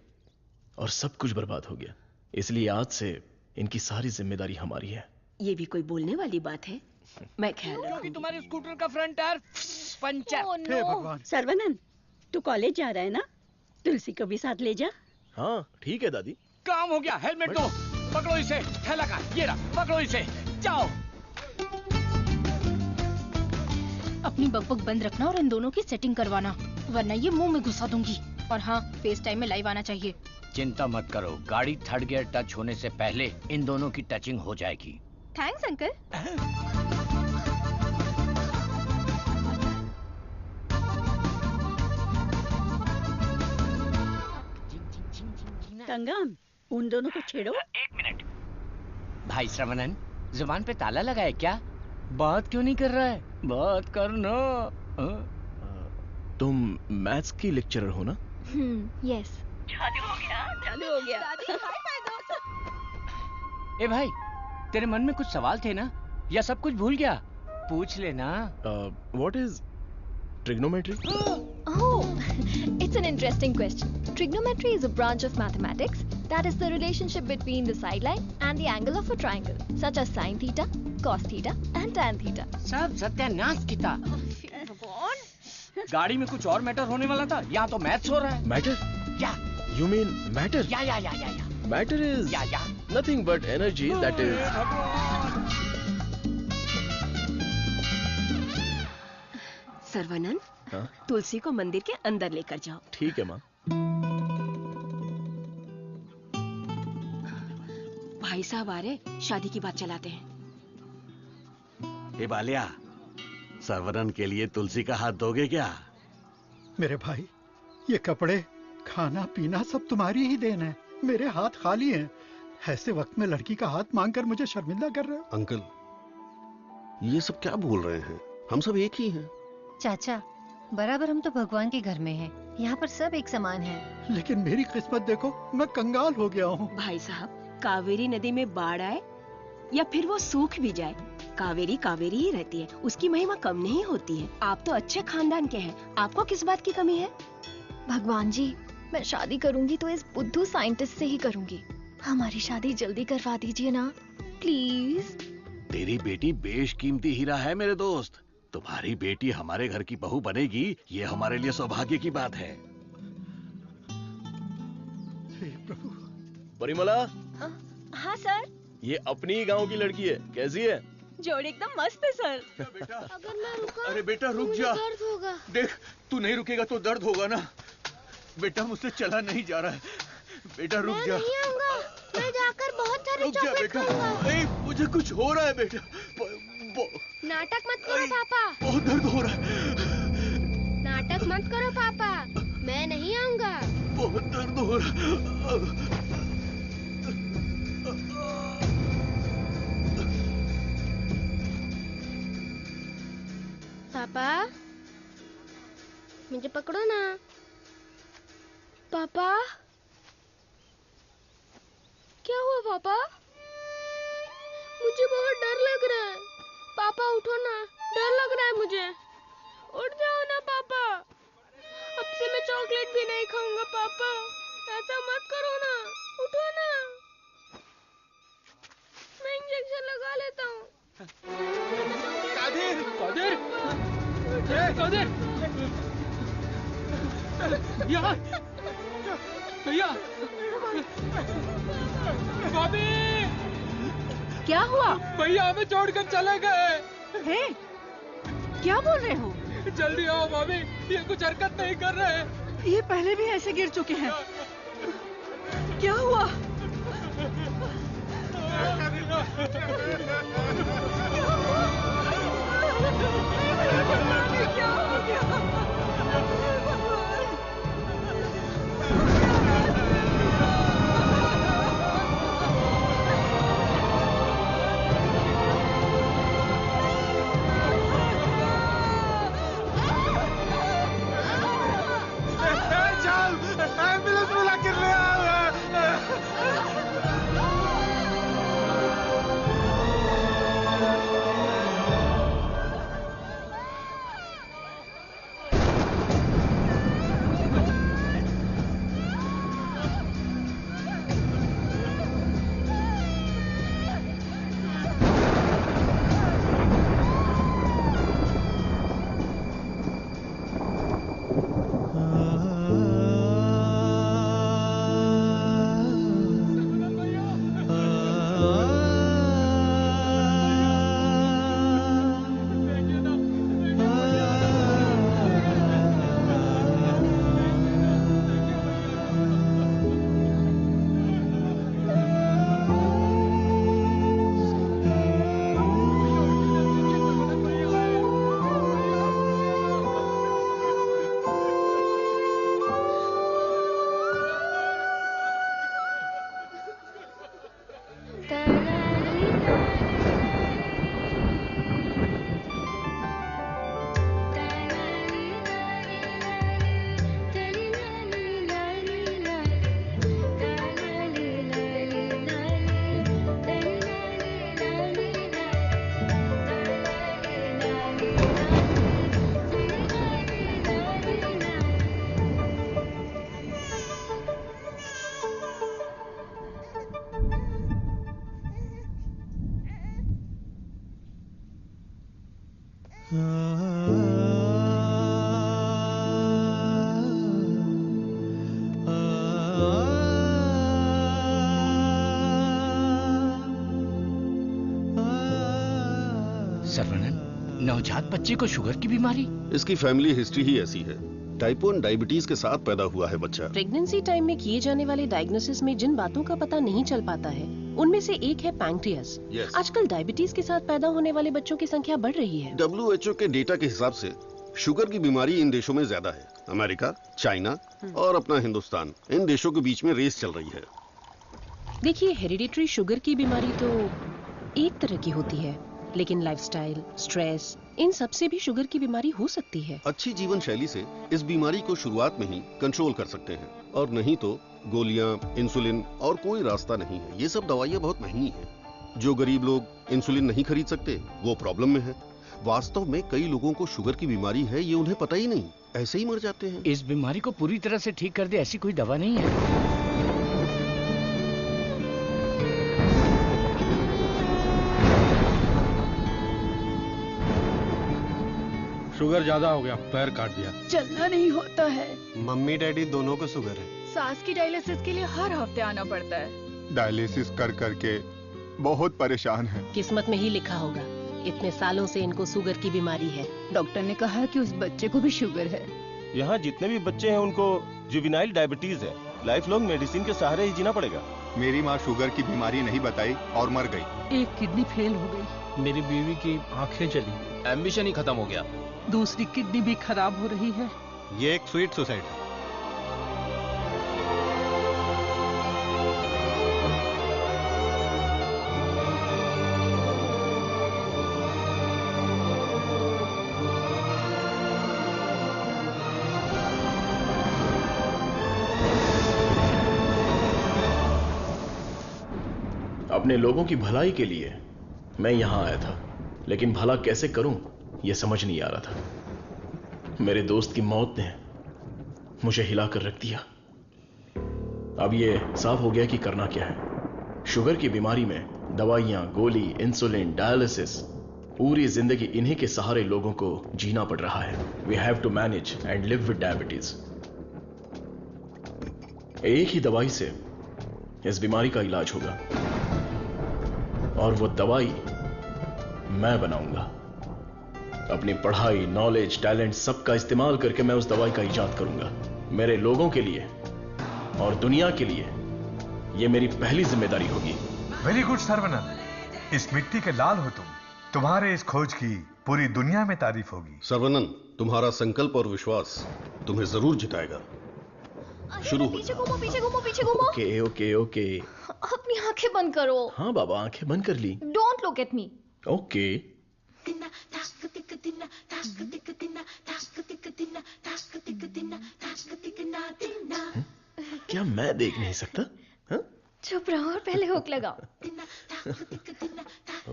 और सब कुछ बर्बाद हो गया, इसलिए आज से इनकी सारी जिम्मेदारी हमारी है। ये भी कोई बोलने वाली बात है? मैं ख्याल क्योंकि तुम्हारे स्कूटर का फ्रंट टायर पंचर। हे भगवान। सर्वनंद, तू कॉलेज जा रहा है ना? तुलसी को भी साथ ले जा। हाँ ठीक है दादी। काम हो गया। हेलमेट दो, पकड़ो इसे। थैला का ये रहा, पकड़ो इसे, जाओ। अपनी बकबक बंद रखना और इन दोनों की सेटिंग करवाना, वरना ये मुंह में घुसा दूंगी। और हाँ, फेस टाइम में लाइव आना चाहिए। चिंता मत करो, गाड़ी थर्ड गियर टच होने से पहले इन दोनों की टचिंग हो जाएगी। Thanks uncle. कंगन, उन दोनों को छेड़ो। एक मिनट। भाई श्रवणन, जुबान पे ताला लगा है क्या? बात क्यों नहीं कर रहा है? बात करना। तुम मैथ्स की लेक्चरर हो ना? यस। चालू हो गया, चालू हो गया। ए भाई, तेरे मन में कुछ सवाल थे ना, या सब कुछ भूल गया? पूछ लेना। What is trigonometry? Oh, it's an interesting question. Trigonometry is a branch of mathematics that is the relationship between the sideline and the angle of a triangle, such as sin theta, cos theta, and tan theta. सब सत्यानाश किया। गाड़ी में कुछ और matter होने वाला था, यहाँ तो मैथ्स हो रहा है। मैटर? या। You mean matter? या। Matter is nothing but energy that is. सर्वनंद, तुलसी को मंदिर के अंदर लेकर जाओ। ठीक है माँ। भाई साहब आ रहे, शादी की बात चलाते हैं। हे बालिया, सर्वनन के लिए तुलसी का हाथ दोगे क्या? मेरे भाई, ये कपड़े, खाना पीना सब तुम्हारी ही देन है। मेरे हाथ खाली हैं। ऐसे वक्त में लड़की का हाथ मांगकर मुझे शर्मिंदा कर रहे हो। अंकल, ये सब क्या बोल रहे हैं? हम सब एक ही हैं। चाचा, बराबर हम तो भगवान के घर में हैं। यहाँ पर सब एक समान है। लेकिन मेरी किस्मत देखो, मैं कंगाल हो गया हूँ। भाई साहब, कावेरी नदी में बाढ़ आए या फिर वो सूख भी जाए, कावेरी कावेरी ही रहती है। उसकी महिमा कम नहीं होती है। आप तो अच्छे खानदान के हैं, आपको किस बात की कमी है? भगवान जी, मैं शादी करूंगी तो इस बुद्धू साइंटिस्ट से ही करूंगी। हमारी शादी जल्दी करवा दीजिए ना, प्लीज। तेरी बेटी बेशकीमती हीरा है मेरे दोस्त। तुम्हारी बेटी हमारे घर की बहू बनेगी, ये हमारे लिए सौभाग्य की बात है। परिमला। हाँ सर। ये अपनी ही गांव की लड़की है, कैसी है? जोड़ी एकदम मस्त है सर। अगर मैं रुका, अरे बेटा रुक मुझे जा। दर्द होगा। देख, तू नहीं रुकेगा तो दर्द होगा ना। बेटा मुझसे चला नहीं जा रहा है। बेटा रुक जा। मैं नहीं आऊंगा। मैं जाकर बहुत सारे रुक जा चॉकलेट बेटा। खाऊंगा। मुझे कुछ हो रहा है बेटा। नाटक मत करो पापा। बहुत दर्द हो रहा है। नाटक मत करो पापा, मैं नहीं आऊंगा। बहुत दर्द हो रहा है। पापा, मुझे पकड़ो ना। पापा, क्या हुआ पापा? मुझे बहुत डर लग रहा है। पापा उठो ना, डर लग रहा है मुझे। उठ जाओ ना पापा। अब से मैं चॉकलेट भी नहीं खाऊंगा पापा। ऐसा मत करो ना, उठो ना। मैं इंजेक्शन लगा लेता हूँ। कादिर, कादिर, चौधरी यहाँ भैया भाभी क्या हुआ? भैया हमें छोड़कर चले गए। हे, क्या बोल रहे हो? जल्दी आओ भाभी, ये कुछ हरकत नहीं कर रहे। ये पहले भी ऐसे गिर चुके हैं। क्या हुआ? क्या हो गया? एम्बुलेंस बुला कर ले आओ। सर्वनन, नवजात बच्चे को शुगर की बीमारी? इसकी फैमिली हिस्ट्री ही ऐसी है। टाइप 1 डायबिटीज के साथ पैदा हुआ है बच्चा। प्रेगनेंसी टाइम में किए जाने वाले डायग्नोसिस में जिन बातों का पता नहीं चल पाता है उनमें से एक है पैंक्रियास। आजकल डायबिटीज के साथ पैदा होने वाले बच्चों की संख्या बढ़ रही है। WHO के डेटा के हिसाब से शुगर की बीमारी इन देशों में ज्यादा है। अमेरिका, चाइना और अपना हिंदुस्तान, इन देशों के बीच में रेस चल रही है। देखिए, हेरिडिटरी शुगर की बीमारी तो एक तरह की होती है, लेकिन लाइफस्टाइल, स्ट्रेस, इन सब से भी शुगर की बीमारी हो सकती है। अच्छी जीवन शैली से इस बीमारी को शुरुआत में ही कंट्रोल कर सकते हैं, और नहीं तो गोलियां, इंसुलिन और कोई रास्ता नहीं है। ये सब दवाइयां बहुत महंगी हैं। जो गरीब लोग इंसुलिन नहीं खरीद सकते वो प्रॉब्लम में है। वास्तव में कई लोगों को शुगर की बीमारी है, ये उन्हें पता ही नहीं, ऐसे ही मर जाते हैं। इस बीमारी को पूरी तरह से ठीक कर दे ऐसी कोई दवा नहीं है। शुगर ज्यादा हो गया, पैर काट दिया। चलना नहीं होता है। मम्मी डैडी दोनों को शुगर है। सास की डायलिसिस के लिए हर हफ्ते आना पड़ता है। डायलिसिस कर करके बहुत परेशान है। किस्मत में ही लिखा होगा, इतने सालों से इनको शुगर की बीमारी है। डॉक्टर ने कहा कि उस बच्चे को भी शुगर है। यहाँ जितने भी बच्चे हैं उनको जुवेनाइल डायबिटीज है। लाइफ लॉन्ग मेडिसिन के सहारे ही जीना पड़ेगा। मेरी माँ शुगर की बीमारी नहीं बताई और मर गई। एक किडनी फेल हो गई। मेरी बीवी की आंखें चली। एम्बिशन ही खत्म हो गया। दूसरी किडनी भी खराब हो रही है। ये एक स्वीट सुसाइड है। अपने लोगों की भलाई के लिए मैं यहां आया था, लेकिन भला कैसे करूं यह समझ नहीं आ रहा था। मेरे दोस्त की मौत ने मुझे हिलाकर रख दिया। अब यह साफ हो गया कि करना क्या है। शुगर की बीमारी में दवाइयां, गोली, इंसुलिन, डायलिसिस पूरी जिंदगी इन्हीं के सहारे लोगों को जीना पड़ रहा है। We have to manage and live with diabetes. एक ही दवाई से इस बीमारी का इलाज होगा, और वो दवाई मैं बनाऊंगा। अपनी पढ़ाई, नॉलेज, टैलेंट सबका इस्तेमाल करके मैं उस दवाई का इजाद करूंगा। मेरे लोगों के लिए और दुनिया के लिए ये मेरी पहली जिम्मेदारी होगी। वेरी गुड सर्वनंद, इस मिट्टी के लाल हो तुम। तुम्हारे इस खोज की पूरी दुनिया में तारीफ होगी। सर्वनंद, तुम्हारा संकल्प और विश्वास तुम्हें जरूर जिताएगा। शुरू हो पीछे घूमो, पीछे घूमो, पीछे घूमो। Okay okay okay. अपनी आंखें बंद करो। हाँ बाबा, आंखें बंद कर ली। Don't look at me. Okay. क्या मैं देख नहीं सकता? हा? चुप रहो और पहले हुक लगाओ।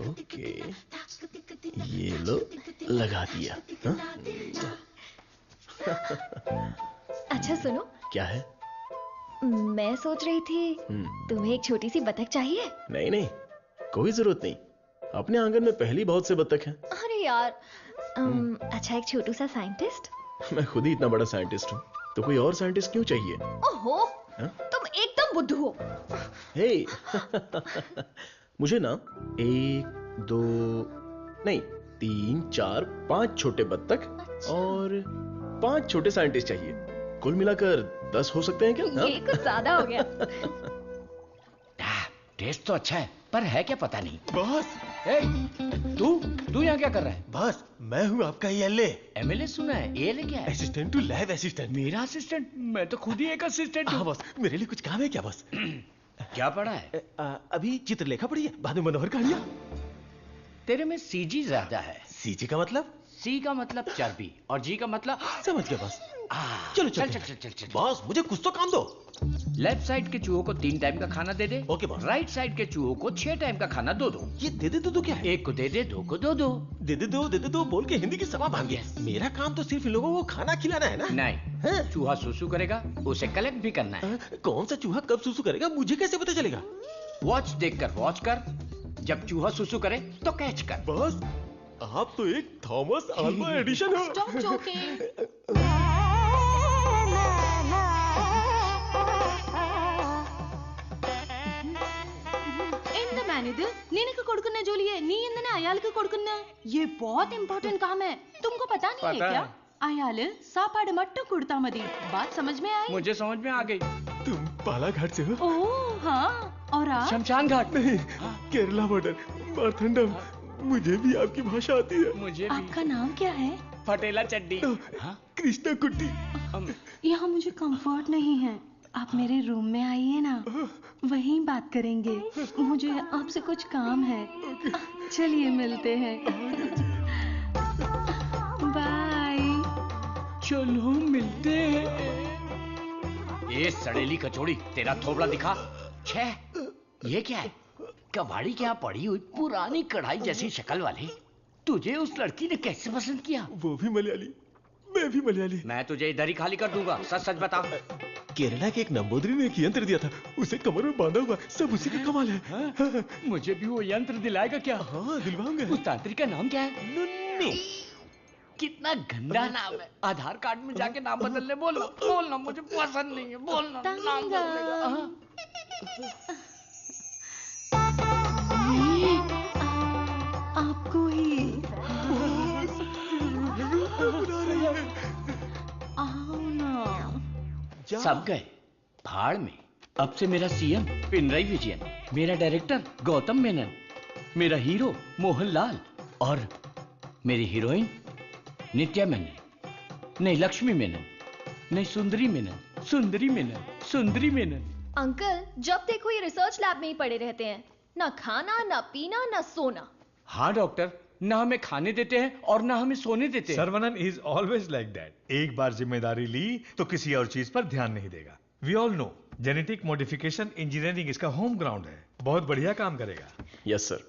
ओके, ये लो, लगा दिया। हा? अच्छा सुनो। क्या है? मैं सोच रही थी तुम्हें एक छोटी सी बतख चाहिए। नहीं नहीं, कोई जरूरत नहीं। अपने आंगन में पहली बहुत से बतख हैं। अरे यार, अच्छा एक छोटू सा साइंटिस्ट। मैं खुद ही इतना बड़ा साइंटिस्ट हूँ, तो कोई और साइंटिस्ट क्यों चाहिए? ओहो, तुम एकदम बुद्धू हो। हे, मुझे ना 1, 2 नहीं 3, 4, 5 छोटे बत्तख और 5 छोटे साइंटिस्ट चाहिए। कुल मिलाकर 10 हो सकते हैं क्या? ये कुछ ज्यादा हो गया। टेस्ट तो अच्छा है, पर है क्या पता नहीं। बॉस, तू यहाँ क्या कर रहा है? बॉस, मैं हूँ आपका एमएलए। एमएलए सुना है? एएलए क्या है? Assistant to lab assistant. मेरा असिस्टेंट? मैं तो खुद ही एक असिस्टेंट हूँ। बॉस, मेरे लिए कुछ काम है क्या बॉस? क्या पढ़ा है? अभी चित्रलेखा पढ़ी है, बाद में मनोहर कहानियां। तेरे में सीजी ज्यादा है। सीजी का मतलब? सी का मतलब चर्बी और जी का मतलब समझ गया बॉस। चलो चल चल चल चल चल। बॉस, मुझे कुछ तो काम दो। लेफ्ट साइड के चूहों को 3 टाइम का खाना दे दे। Okay boss. राइट साइड के चूहों को 6 टाइम का खाना दो। ये दे दे दो क्या है? एक को दे दे, 2 को दो। दे दे दो बोल के हिंदी की सभा भाग गया। मेरा काम तो सिर्फ इन लोगों को खाना खिलाना है ना? नहीं, चूहा सुसु करेगा, उसे कलेक्ट भी करना है। कौन सा चूहा कब सुसु करेगा मुझे कैसे पता चलेगा? वॉच देखकर वॉच कर, जब चूहा सुसु करे तो कैच कर। बॉस, आप तो एक थॉमस अल्वा एडिशन हो। Stop joking. ఎంత మేనిది నేనకు కొడుకున్న జోలి है नी इंदने आयाल के కొడుకున్న ये बहुत इंपॉर्टेंट काम है तुमको पता नहीं है क्या? आयाल सापाड़ मट्टू कुड़ता मदी बात समझ में आई? मुझे समझ में आ गई। तुम बालाघाट से हो? ओह हाँ, और आप? शमशान घाट। नहीं, केरला बॉर्डर, मारथंडम। मुझे भी आपकी भाषा आती है। मुझे भी। आपका नाम क्या है? फटेला चड्डी। कृष्णा कुट्टी। यहाँ मुझे कंफर्ट नहीं है, आप मेरे रूम में आइए ना, वहीं बात करेंगे। मुझे आपसे कुछ काम है। चलिए मिलते हैं। बाय। चलो मिलते हैं। ये सड़ेली कचौड़ी, तेरा थोबड़ा दिखा। छे, ये क्या है? कबाड़ी के यहाँ पड़ी हुई पुरानी कढ़ाई जैसी शक्ल वाली। तुझे उस लड़की ने कैसे पसंद किया? वो भी मलयाली, मैं भी मलयाली। मैं तुझे इधर ही खाली कर दूंगा, सच सच बता। केरला के एक नंबोदरी ने एक यंत्र दिया था, उसे कमर में बांधा हुआ, सब उसी का कमाल है। हाँ? मुझे भी वो यंत्र दिलाएगा क्या? हाँ, दिलवाऊंगा। उस तांत्रिक का नाम क्या है? नुन्नू। कितना गंदा नाम है। आधार कार्ड में जाके नाम बदलने बोलना, मुझे पसंद नहीं है। बोलना नाम बदलेगा। आपको ही आओ ना। सब गए भाड़ में। अब से मेरा सीएम पिनराई विजयन, मेरा डायरेक्टर गौतम मेनन, मेरा हीरो मोहनलाल और मेरी हीरोइन नित्या मेनन। नहीं लक्ष्मी मेनन, नहीं सुंदरी मेनन, सुंदरी मेनन, सुंदरी मेनन। अंकल, जब देखो ये रिसर्च लैब में ही पड़े रहते हैं, ना खाना, ना पीना, ना सोना। हाँ डॉक्टर, ना हमें खाने देते हैं और ना हमें सोने देते हैं। Saravanan is always like that. एक बार जिम्मेदारी ली तो किसी और चीज पर ध्यान नहीं देगा। We all know genetic modification engineering इसका होम ग्राउंड है, बहुत बढ़िया काम करेगा। Yes sir.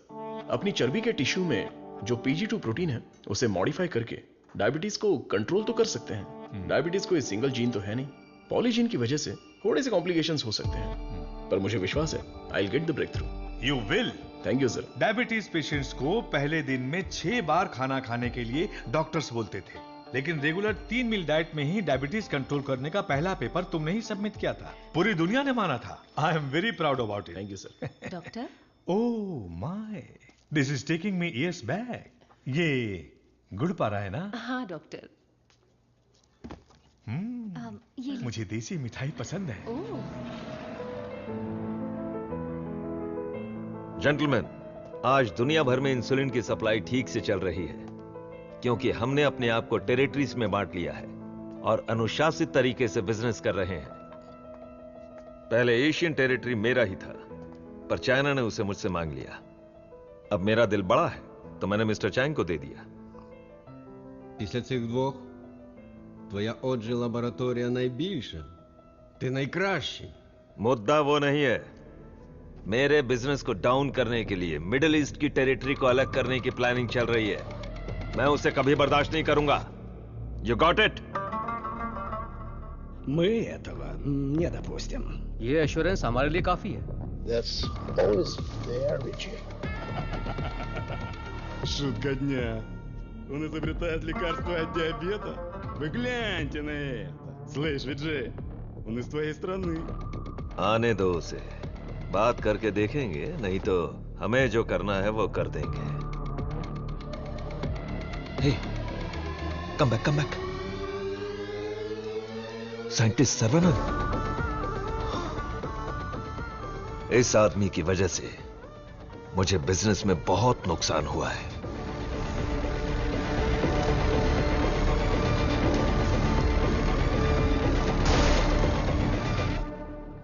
अपनी चर्बी के टिश्यू में जो PG2 प्रोटीन है उसे मॉडिफाई करके डायबिटीज को कंट्रोल तो कर सकते हैं। डायबिटीज कोई सिंगल जीन तो है नहीं, पॉलीजीन की वजह से थोड़े से कॉम्प्लिकेशंस हो सकते हैं, पर मुझे विश्वास है I will get the breakthrough. You will. Thank you sir. Diabetes patients को पहले दिन में 6 बार खाना खाने के लिए डॉक्टर्स बोलते थे, लेकिन रेगुलर 3 मील डाइट में ही डायबिटीज कंट्रोल करने का पहला पेपर तुमने ही सबमिट किया था। पूरी दुनिया ने माना था। आई am very proud about it. Thank you sir. Doctor, oh my, this is taking me years back. ये गुड़ पा रहा है ना? हाँ डॉक्टर। ये मुझे देसी मिठाई पसंद है। जेंटलमैन, आज दुनिया भर में इंसुलिन की सप्लाई ठीक से चल रही है क्योंकि हमने अपने आप को टेरिटरीज में बांट लिया है और अनुशासित तरीके से बिजनेस कर रहे हैं। पहले एशियन टेरिटरी मेरा ही था, पर चाइना ने उसे मुझसे मांग लिया। अब मेरा दिल बड़ा है तो मैंने मिस्टर चैंग को दे दिया। Після цих двох твоя отже лабораторія найбільша. Ти найкращий. मुद्दा वो नहीं है। मेरे बिजनेस को डाउन करने के लिए मिडिल ईस्ट की टेरिटरी को अलग करने की प्लानिंग चल रही है। मैं उसे कभी बर्दाश्त नहीं करूंगा। You got it? Мы этого не допустим. ये एश्योरेंस हमारे लिए काफी है। That's always there, Richie. Шутка дня. Он изобретает лекарство от диабета? Вы гляньте на это. Слышь, Виджей, он из твоей страны. आने दो उसे, बात करके देखेंगे, नहीं तो हमें जो करना है वो कर देंगे। Hey, come back. साइंटिस्ट सर्वनंद। इस आदमी की वजह से मुझे बिजनेस में बहुत नुकसान हुआ है।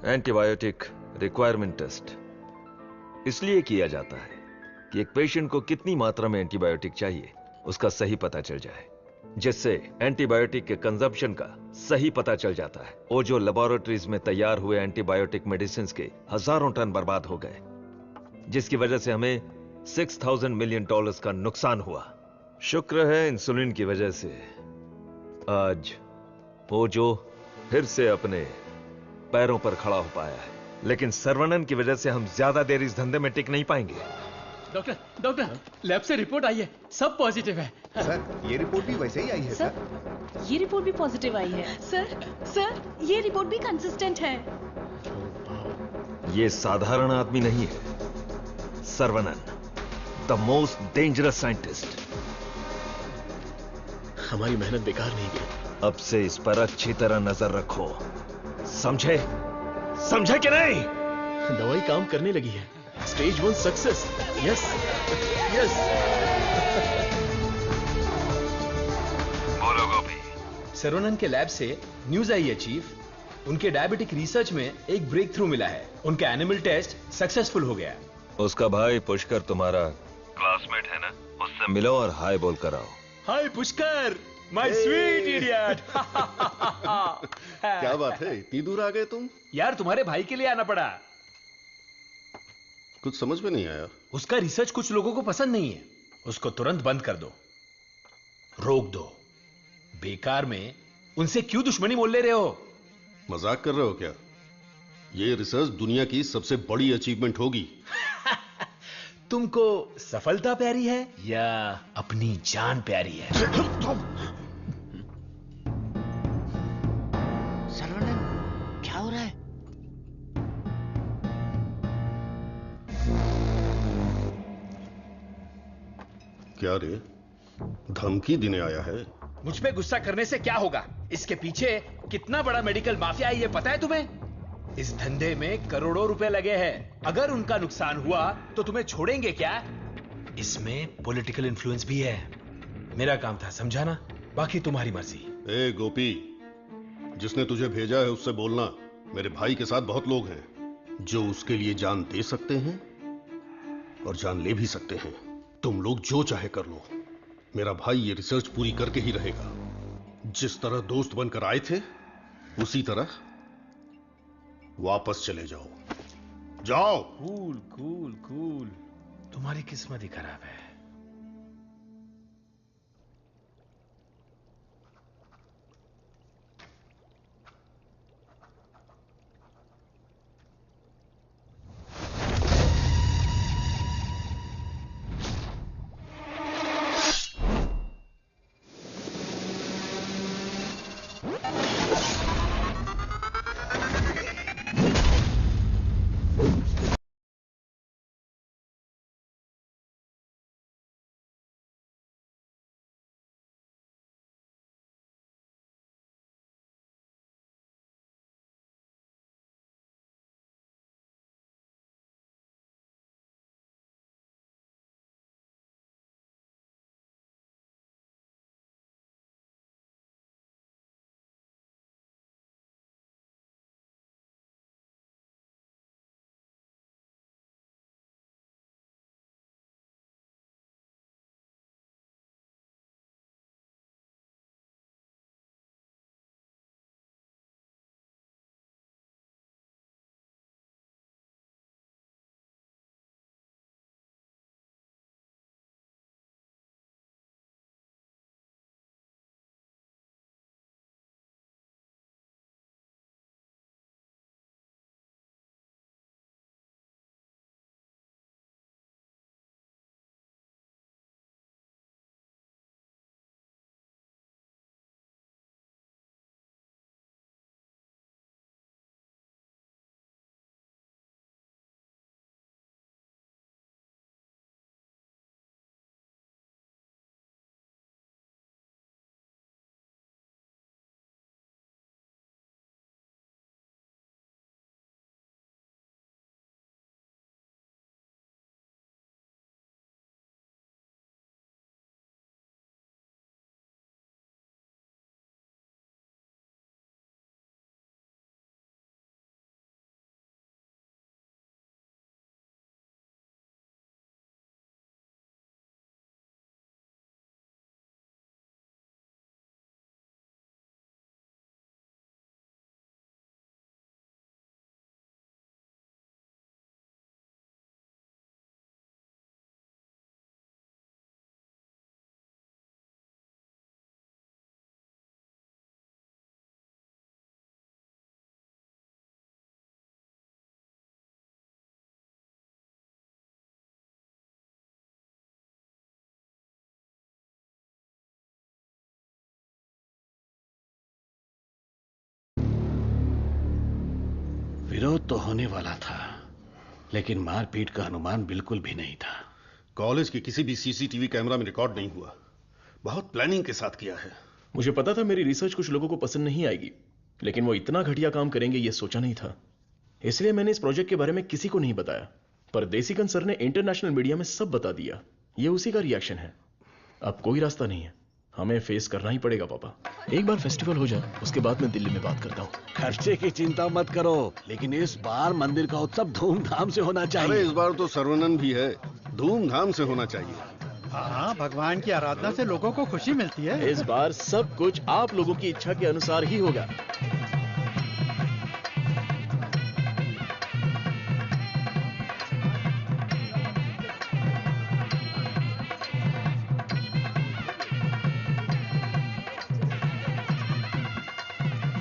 एंटीबायोटिक रिक्वायरमेंट टेस्ट इसलिए किया जाता है कि एक पेशेंट को कितनी मात्रा में एंटीबायोटिक चाहिए उसका सही पता चल जाए, जिससे एंटीबायोटिक के कंजप्शन का सही पता चल जाता है। वो जो लेबोरेटरीज में तैयार हुए एंटीबायोटिक मेडिसिन के हजारों टन बर्बाद हो गए, जिसकी वजह से हमें $6,000 मिलियन का नुकसान हुआ। शुक्र है इंसुलिन की वजह से आज वो जो फिर से अपने पैरों पर खड़ा हो पाया है, लेकिन सर्वनन की वजह से हम ज्यादा देर इस धंधे में टिक नहीं पाएंगे। डॉक्टर, लैब से रिपोर्ट आई है, सब पॉजिटिव है। सर, ये रिपोर्ट भी वैसे ही आई है सर। ये रिपोर्ट भी पॉजिटिव आई है। सर, ये रिपोर्ट भी कंसिस्टेंट है। ये साधारण आदमी नहीं है, Saravanan, the most dangerous scientist. हमारी मेहनत बेकार नहीं गई। अब से इस पर अच्छी तरह नजर रखो, समझे कि नहीं? दवाई काम करने लगी है। Stage 1 success. यस। बोलो गोपी। सर्वनन के लैब से न्यूज आई है चीफ। उनके डायबिटिक रिसर्च में एक ब्रेक थ्रू मिला है। उनका एनिमल टेस्ट सक्सेसफुल हो गया। उसका भाई पुष्कर तुम्हारा क्लासमेट है ना, उससे मिलो और हाय बोल कर आओ। हाय पुष्कर, माय स्वीट इडियट। क्या बात है, इतनी दूर आ गए तुम? यार तुम्हारे भाई के लिए आना पड़ा। कुछ समझ में नहीं आया। उसका रिसर्च कुछ लोगों को पसंद नहीं है। उसको तुरंत बंद कर दो, रोक दो। बेकार में उनसे क्यों दुश्मनी मोल ले रहे हो? मजाक कर रहे हो क्या? ये रिसर्च दुनिया की सबसे बड़ी अचीवमेंट होगी। तुमको सफलता प्यारी है या अपनी जान प्यारी है? सर्वनन, क्या हो रहा है? क्या रे, धमकी देने आया है? मुझ पे गुस्सा करने से क्या होगा? इसके पीछे कितना बड़ा मेडिकल माफिया है ये पता है तुम्हें? इस धंधे में करोड़ों रुपए लगे हैं। अगर उनका नुकसान हुआ तो तुम्हें छोड़ेंगे क्या? इसमें पॉलिटिकल इन्फ्लुएंस भी है। मेरा काम था समझाना, बाकी तुम्हारी मर्जी। ए गोपी, जिसने तुझे भेजा है उससे बोलना मेरे भाई के साथ बहुत लोग हैं जो उसके लिए जान दे सकते हैं और जान ले भी सकते हैं। तुम लोग जो चाहे कर लो, मेरा भाई ये रिसर्च पूरी करके ही रहेगा। जिस तरह दोस्त बनकर आए थे उसी तरह वापस चले जाओ। जाओ। कूल। तुम्हारी किस्मत ही खराब है। विरोध तो होने वाला था, लेकिन मारपीट का अनुमान बिल्कुल भी नहीं था। कॉलेज के किसी भी सीसीटीवी कैमरा में रिकॉर्ड नहीं हुआ। बहुत प्लानिंग के साथ किया है। मुझे पता था मेरी रिसर्च कुछ लोगों को पसंद नहीं आएगी, लेकिन वो इतना घटिया काम करेंगे ये सोचा नहीं था। इसलिए मैंने इस प्रोजेक्ट के बारे में किसी को नहीं बताया, पर देसिकन सर ने इंटरनेशनल मीडिया में सब बता दिया। ये उसी का रिएक्शन है। अब कोई रास्ता नहीं है, हमें फेस करना ही पड़ेगा पापा। एक बार फेस्टिवल हो जाए, उसके बाद मैं दिल्ली में बात करता हूँ। खर्चे की चिंता मत करो, लेकिन इस बार मंदिर का उत्सव धूमधाम से होना चाहिए। अरे इस बार तो सर्वनन भी है, धूमधाम से होना चाहिए। हाँ, भगवान की आराधना से लोगों को खुशी मिलती है। इस बार सब कुछ आप लोगों की इच्छा के अनुसार ही होगा।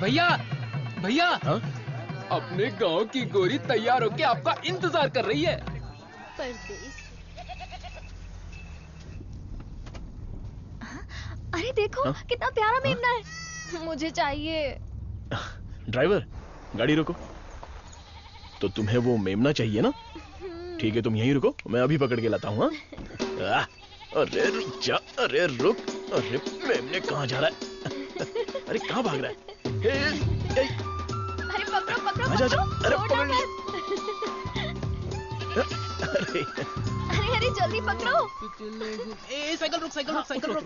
भैया भैया, अपने गांव की गोरी तैयार होके आपका इंतजार कर रही है। परदेस। अरे देखो कितना प्यारा मेमना है, मुझे चाहिए। ड्राइवर, गाड़ी रोको। तो तुम्हें वो मेमना चाहिए ना? ठीक है, तुम यहीं रुको, मैं अभी पकड़ के लाता हूँ। अरे रुक जा, अरे रुक। अरे मेमने कहाँ जा रहा है? अरे कहाँ भाग रहा है? अरे पकड़ो पकड़ो आजा, आजा। अरे छोड़ो पकड़ मत। अरे जल्दी पकड़ो। साइकिल रुक, साइकिल रुक, साइकिल रुक।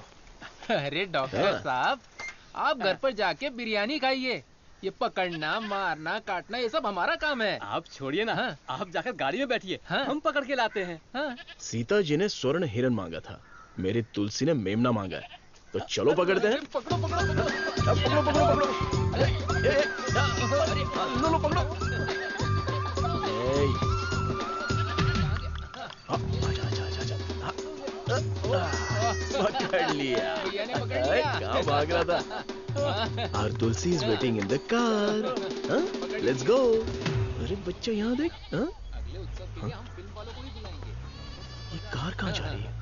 अरे डॉक्टर साहब, आप घर पर जाके बिरयानी खाइए। ये पकड़ना, मारना, काटना ये सब हमारा काम है। आप छोड़िए ना। आप जाकर गाड़ी में बैठिए, हम पकड़ के लाते हैं। सीता जी ने स्वर्ण हिरन मांगा था, मेरी तुलसी ने मेमना मांगा है, तो चलो पकड़ते हैं। पकड़ो पकड़ो पकड़ो पकड़ो पकड़ो पकड़ो। लो पकड़ो। पकड़ लिया। कहाँ भाग रहा था? और Tulsi is waiting in the car. Let's go. अरे बच्चा यहाँ देख। ये कार कहाँ जा रही है?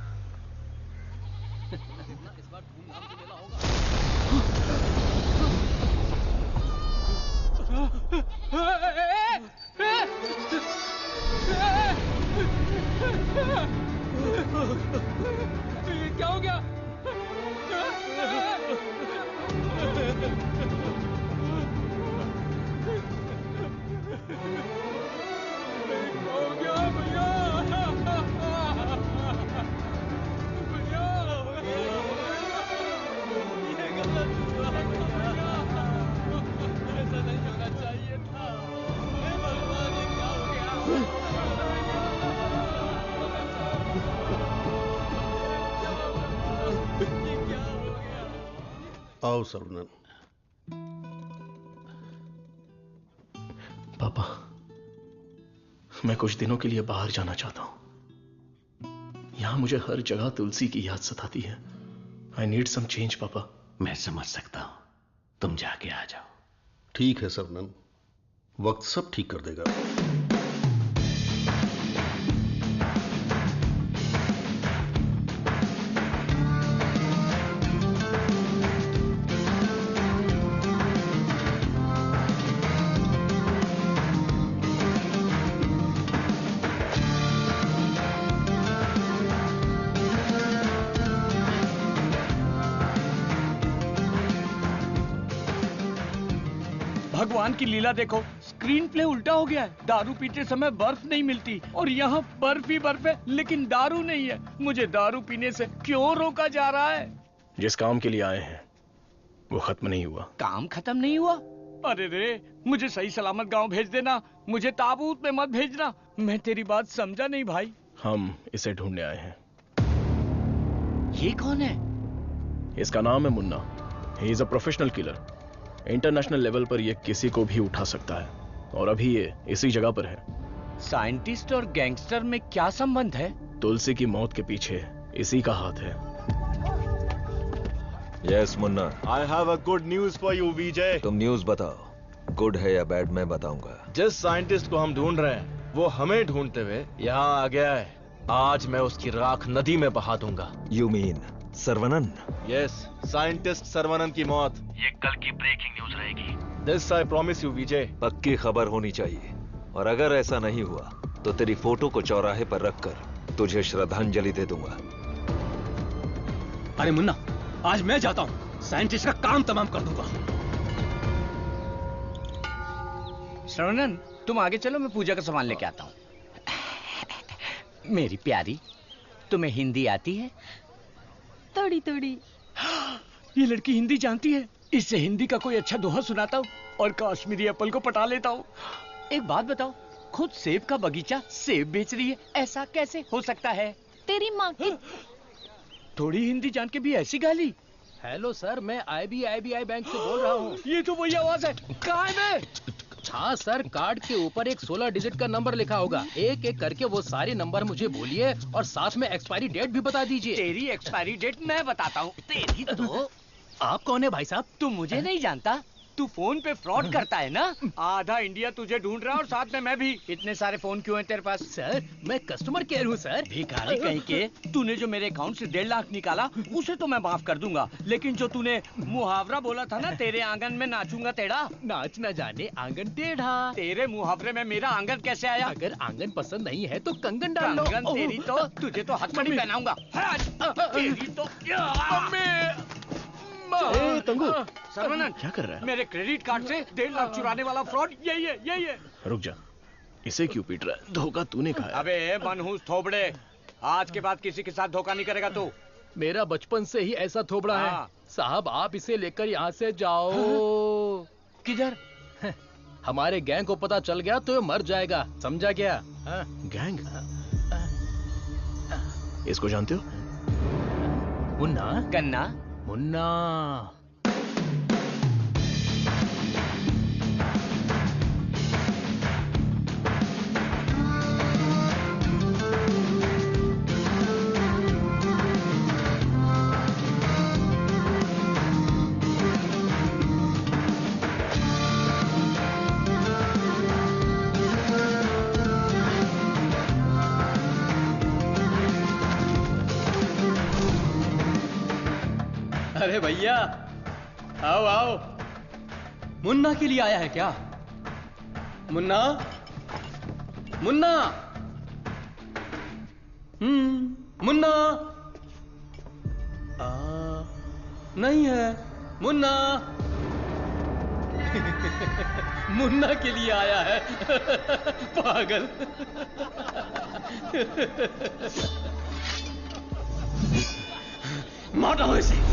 क्या हो गया? आओ सर्वनन। पापा, मैं कुछ दिनों के लिए बाहर जाना चाहता हूं। यहां मुझे हर जगह तुलसी की याद सताती है। आई नीड सम चेंज पापा। मैं समझ सकता हूं, तुम जाके आ जाओ। ठीक है सर्वनन, वक्त सब ठीक कर देगा। भगवान की लीला देखो, स्क्रीन प्ले उल्टा हो गया है। दारू पीते समय बर्फ नहीं मिलती और यहाँ बर्फ ही बर्फ है, लेकिन दारू नहीं है। मुझे दारू पीने से क्यों रोका जा रहा है? जिस काम के लिए आए हैं वो खत्म नहीं हुआ। काम खत्म नहीं हुआ? अरे रे, मुझे सही सलामत गांव भेज देना, मुझे ताबूत में मत भेजना। मैं तेरी बात समझा नहीं भाई। हम इसे ढूंढने आए हैं। ये कौन है? इसका नाम है Munna. He is a professional killer. International level पर ये किसी को भी उठा सकता है, और अभी ये इसी जगह पर है। साइंटिस्ट और गैंगस्टर में क्या संबंध है? तुलसी की मौत के पीछे इसी का हाथ है। Yes Munna. I have a good news for you Vijay. तुम न्यूज बताओ, गुड है या बैड मैं बताऊंगा। जिस साइंटिस्ट को हम ढूंढ रहे हैं वो हमें ढूंढते हुए यहाँ आ गया है। आज मैं उसकी राख नदी में बहा दूंगा। You mean Saravanan? Yes, scientist Saravanan की मौत ये कल की ब्रेकिंग न्यूज रहेगी। दिस आई प्रॉमिस यू विजय। पक्की खबर होनी चाहिए, और अगर ऐसा नहीं हुआ तो तेरी फोटो को चौराहे पर रखकर तुझे श्रद्धांजलि दे दूंगा। अरे मुन्ना, आज मैं जाता हूं, साइंटिस्ट का काम तमाम कर दूंगा। श्रवणन, तुम आगे चलो, मैं पूजा का सामान लेके आता हूं। मेरी प्यारी, तुम्हें हिंदी आती है? थोड़ी थोड़ी। ये लड़की हिंदी जानती है, इससे हिंदी का कोई अच्छा दोहा सुनाता हूँ और कश्मीरी एप्पल को पटा लेता हूँ। एक बात बताओ, खुद सेब का बगीचा सेब बेच रही है, ऐसा कैसे हो सकता है? तेरी माँ की थोड़ी हिंदी जान के भी ऐसी गाली। हेलो सर, मैं IBI बैंक से बोल रहा हूँ। ये तो वही आवाज है। कहाँ है मैं? हाँ सर, कार्ड के ऊपर एक 16 डिजिट का नंबर लिखा होगा। एक एक करके वो सारे नंबर मुझे बोलिए और साथ में एक्सपायरी डेट भी बता दीजिए। तेरी एक्सपायरी डेट मैं बताता हूँ। तेरी तो आप कौन है भाई साहब? तू मुझे नहीं जानता? तू फोन पे फ्रॉड करता है ना? आधा इंडिया तुझे ढूंढ रहा है और साथ में मैं भी। इतने सारे फोन क्यों हैं तेरे पास? सर, मैं कस्टमर केयर हूँ सर। भिखारी कहीं के। तूने जो मेरे अकाउंट से 1.5 लाख निकाला, उसे तो मैं माफ कर दूंगा, लेकिन जो तूने मुहावरा बोला था ना, तेरे आंगन में नाचूंगा टेढ़ा, नाच न जाने आंगन टेढ़ा। तेरे मुहावरे में मेरा आंगन कैसे आया? अगर आंगन पसंद नहीं है तो कंगन डाल लो। कंगन तेरी तो, तुझे तो हथकड़ी पहनाऊंगा। तेरी तो तंगू, सर्वनन, क्या कर रहा है? मेरे क्रेडिट कार्ड से 1.5 लाख चुराने वाला फ्रॉड यही है। रुक जा, इसे क्यों पीट रहा है? धोखा तूने खाया। अबे मनहूस थोबड़े, आज के बाद किसी के साथ धोखा नहीं करेगा तू। मेरा बचपन से ही ऐसा थोबड़ा है साहब। आप इसे लेकर यहाँ से जाओ। किधर? हमारे गैंग को पता चल गया तो ये मर जाएगा, समझा क्या? गैंग? इसको जानते हो? मुन्ना? गन्ना? मुन्ना। अरे भैया, आओ आओ। मुन्ना के लिए आया है क्या? मुन्ना, मुन्ना, मुन्ना। नहीं है मुन्ना। मुन्ना के लिए आया है। पागल। मारो इसे।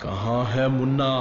कहाँ है मुन्ना?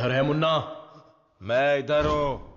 किधर है मुन्ना? मैं इधर हूं।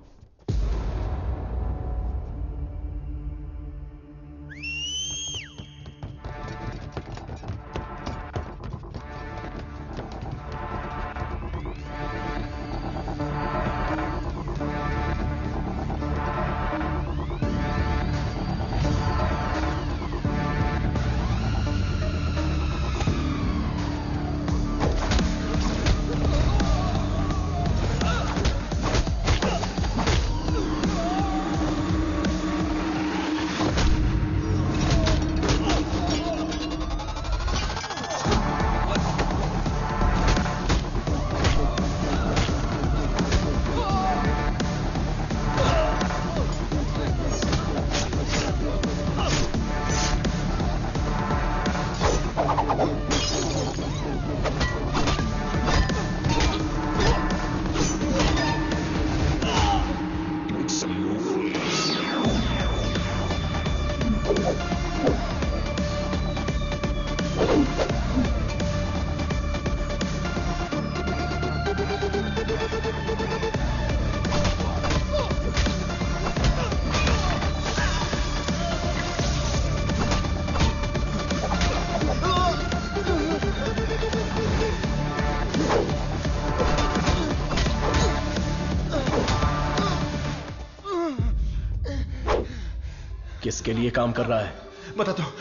किसके लिए काम कर रहा है? बताता हूं,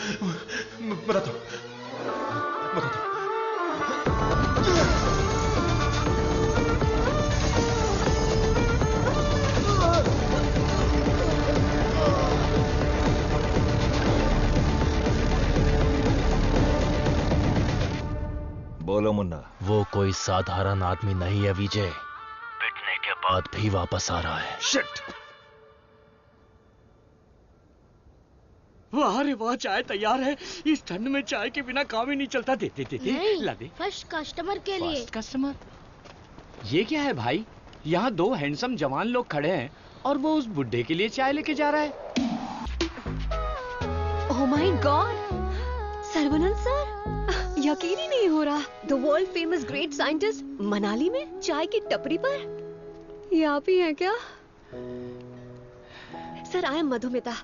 बताता हूं, बताता हूं। बोलो मुन्ना। वो कोई साधारण आदमी नहीं है विजय। पिटने के बाद भी वापस आ रहा है। शिट! वाह रे वाह, चाय तैयार है। इस ठंड में चाय के बिना काम ही नहीं चलता। दे दे दे दे, ला दे। फर्स्ट कस्टमर के लिए। First customer? ये क्या है भाई? यहाँ दो हैंडसम जवान लोग खड़े हैं और वो उस बुड्ढे के लिए चाय लेके जा रहा है। ओह माय गॉड, सर्वनंद सर, यकीन ही नहीं हो रहा। The world famous great scientist Manali में चाय की टपरी पर। ये आप ही हैं क्या? Sir, I am Madhumita.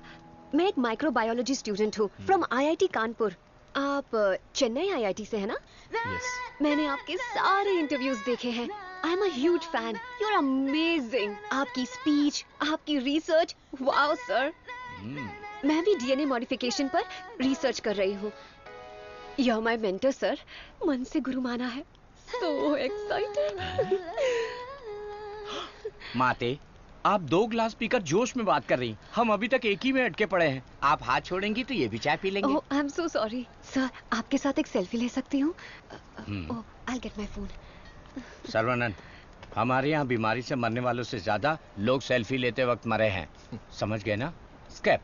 मैं एक माइक्रोबायोलॉजी स्टूडेंट हूँ फ्रॉम आईआईटी कानपुर। आप चेन्नई आईआईटी से है ना? Yes. मैंने आपके सारे इंटरव्यूज देखे हैं। I am a huge fan. You are amazing. आपकी स्पीच, आपकी रिसर्च, वाओ सर। मैं भी डीएनए मॉडिफिकेशन पर रिसर्च कर रही हूँ। You are my mentor sir. मन से गुरु माना है। So excited. माते, आप 2 ग्लास पीकर जोश में बात कर रही। हम अभी तक एक ही में अटके पड़े हैं। आप हाथ छोड़ेंगी तो ये भी चाय पी लेंगे। Oh, I am so sorry sir. आपके साथ एक सेल्फी ले सकती हूँ? Oh, I get my phone. Sarvanand, हमारे यहाँ बीमारी से मरने वालों से ज्यादा लोग सेल्फी लेते वक्त मरे हैं। समझ गए ना? स्कैप।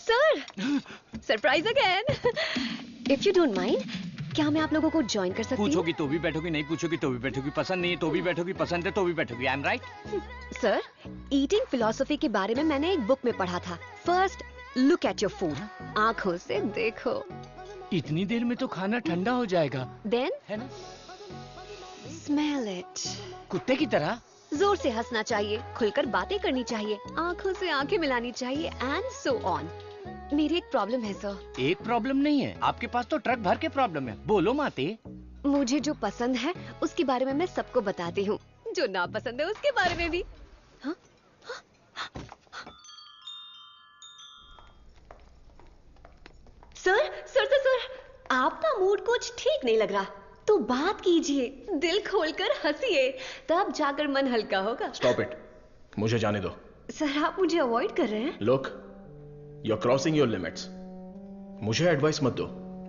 Sir, surprise again. If you don't mind, क्या मैं आप लोगों को ज्वाइन कर सकती हूँ? पूछोगी तो भी बैठोगी, नहीं पूछोगी तो भी बैठोगी, पसंद नहीं है तो भी बैठोगी, पसंद है तो भी बैठोगी। I am right? Sir, eating philosophy के बारे में मैंने एक बुक में पढ़ा था। First look at your food, आंखों से देखो। इतनी देर में तो खाना ठंडा हो जाएगा। देन है ना? Smell it. कुत्ते की तरह जोर से हंसना चाहिए, खुलकर बातें करनी चाहिए, आंखों से आंखें मिलानी चाहिए, एंड सो ऑन। मेरी एक प्रॉब्लम है सर। एक प्रॉब्लम नहीं है, आपके पास तो ट्रक भर के प्रॉब्लम है। बोलो माते। मुझे जो पसंद है उसके बारे में मैं सबको बताती हूँ, जो ना पसंद है उसके बारे में भी। हाँ? सर सर सर सर, आपका मूड कुछ ठीक नहीं लग रहा, तो बात कीजिए, दिल खोलकर हंसिए, तब जाकर मन हल्का होगा। स्टॉप इट, मुझे जाने दो। सर, आप मुझे अवॉइड कर रहे हैं। Look, you are crossing your limits. मुझे एडवाइस मत दो।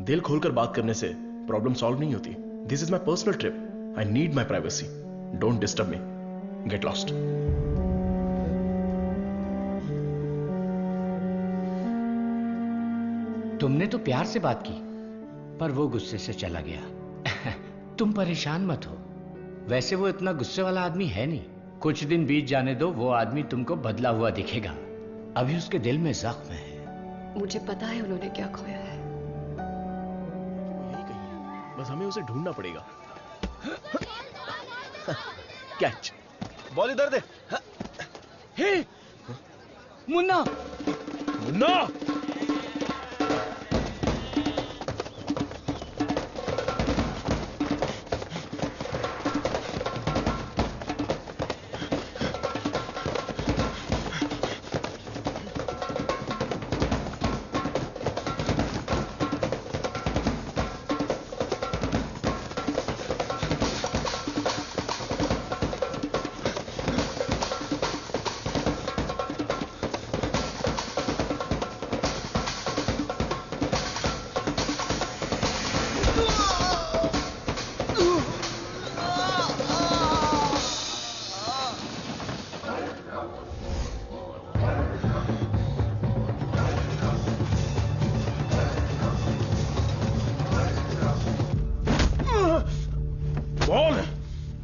दिल खोलकर बात करने से प्रॉब्लम सॉल्व नहीं होती। This is my personal trip. I need my privacy. Don't disturb me. Get lost. तुमने तो प्यार से बात की, पर वो गुस्से से चला गया। तुम परेशान मत हो। वैसे वो इतना गुस्से वाला आदमी है नहीं। कुछ दिन बीत जाने दो, वो आदमी तुमको बदला हुआ दिखेगा। अभी उसके दिल में जख्म है। मुझे पता है उन्होंने क्या खोया है। बस हमें उसे ढूंढना पड़ेगा। कैच। बॉल इधर दे। हे मुन्ना, मुन्ना!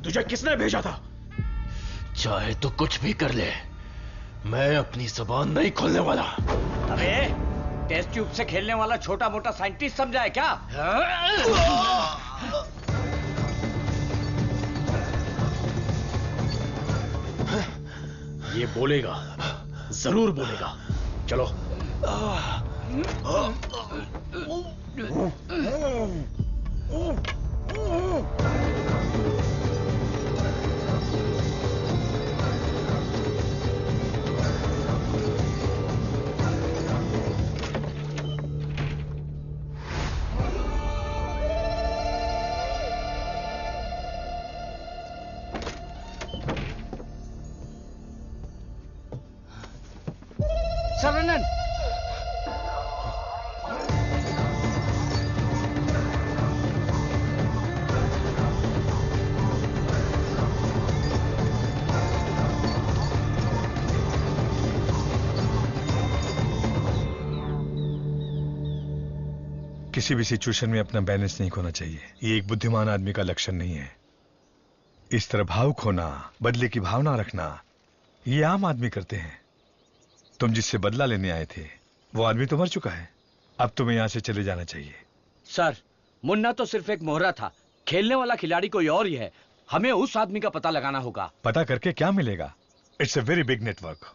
तुझे किसने भेजा था? चाहे तो कुछ भी कर ले, मैं अपनी जुबान नहीं खोलने वाला। अबे टेस्ट ट्यूब से खेलने वाला छोटा मोटा साइंटिस्ट समझा है क्या? ये बोलेगा, जरूर बोलेगा। चलो। सरवनन, किसी भी सिचुएशन में अपना बैलेंस नहीं खोना चाहिए। ये एक बुद्धिमान आदमी का लक्षण नहीं है। इस तरह भावुक होना, बदले की भावना रखना, ये आम आदमी करते हैं। तुम जिससे बदला लेने आए थे वो आदमी तो मर चुका है। अब तुम्हें यहां से चले जाना चाहिए। सर, मुन्ना तो सिर्फ एक मोहरा था। खेलने वाला खिलाड़ी कोई और ही है। हमें उस आदमी का पता लगाना होगा। पता करके क्या मिलेगा? It's a very big network,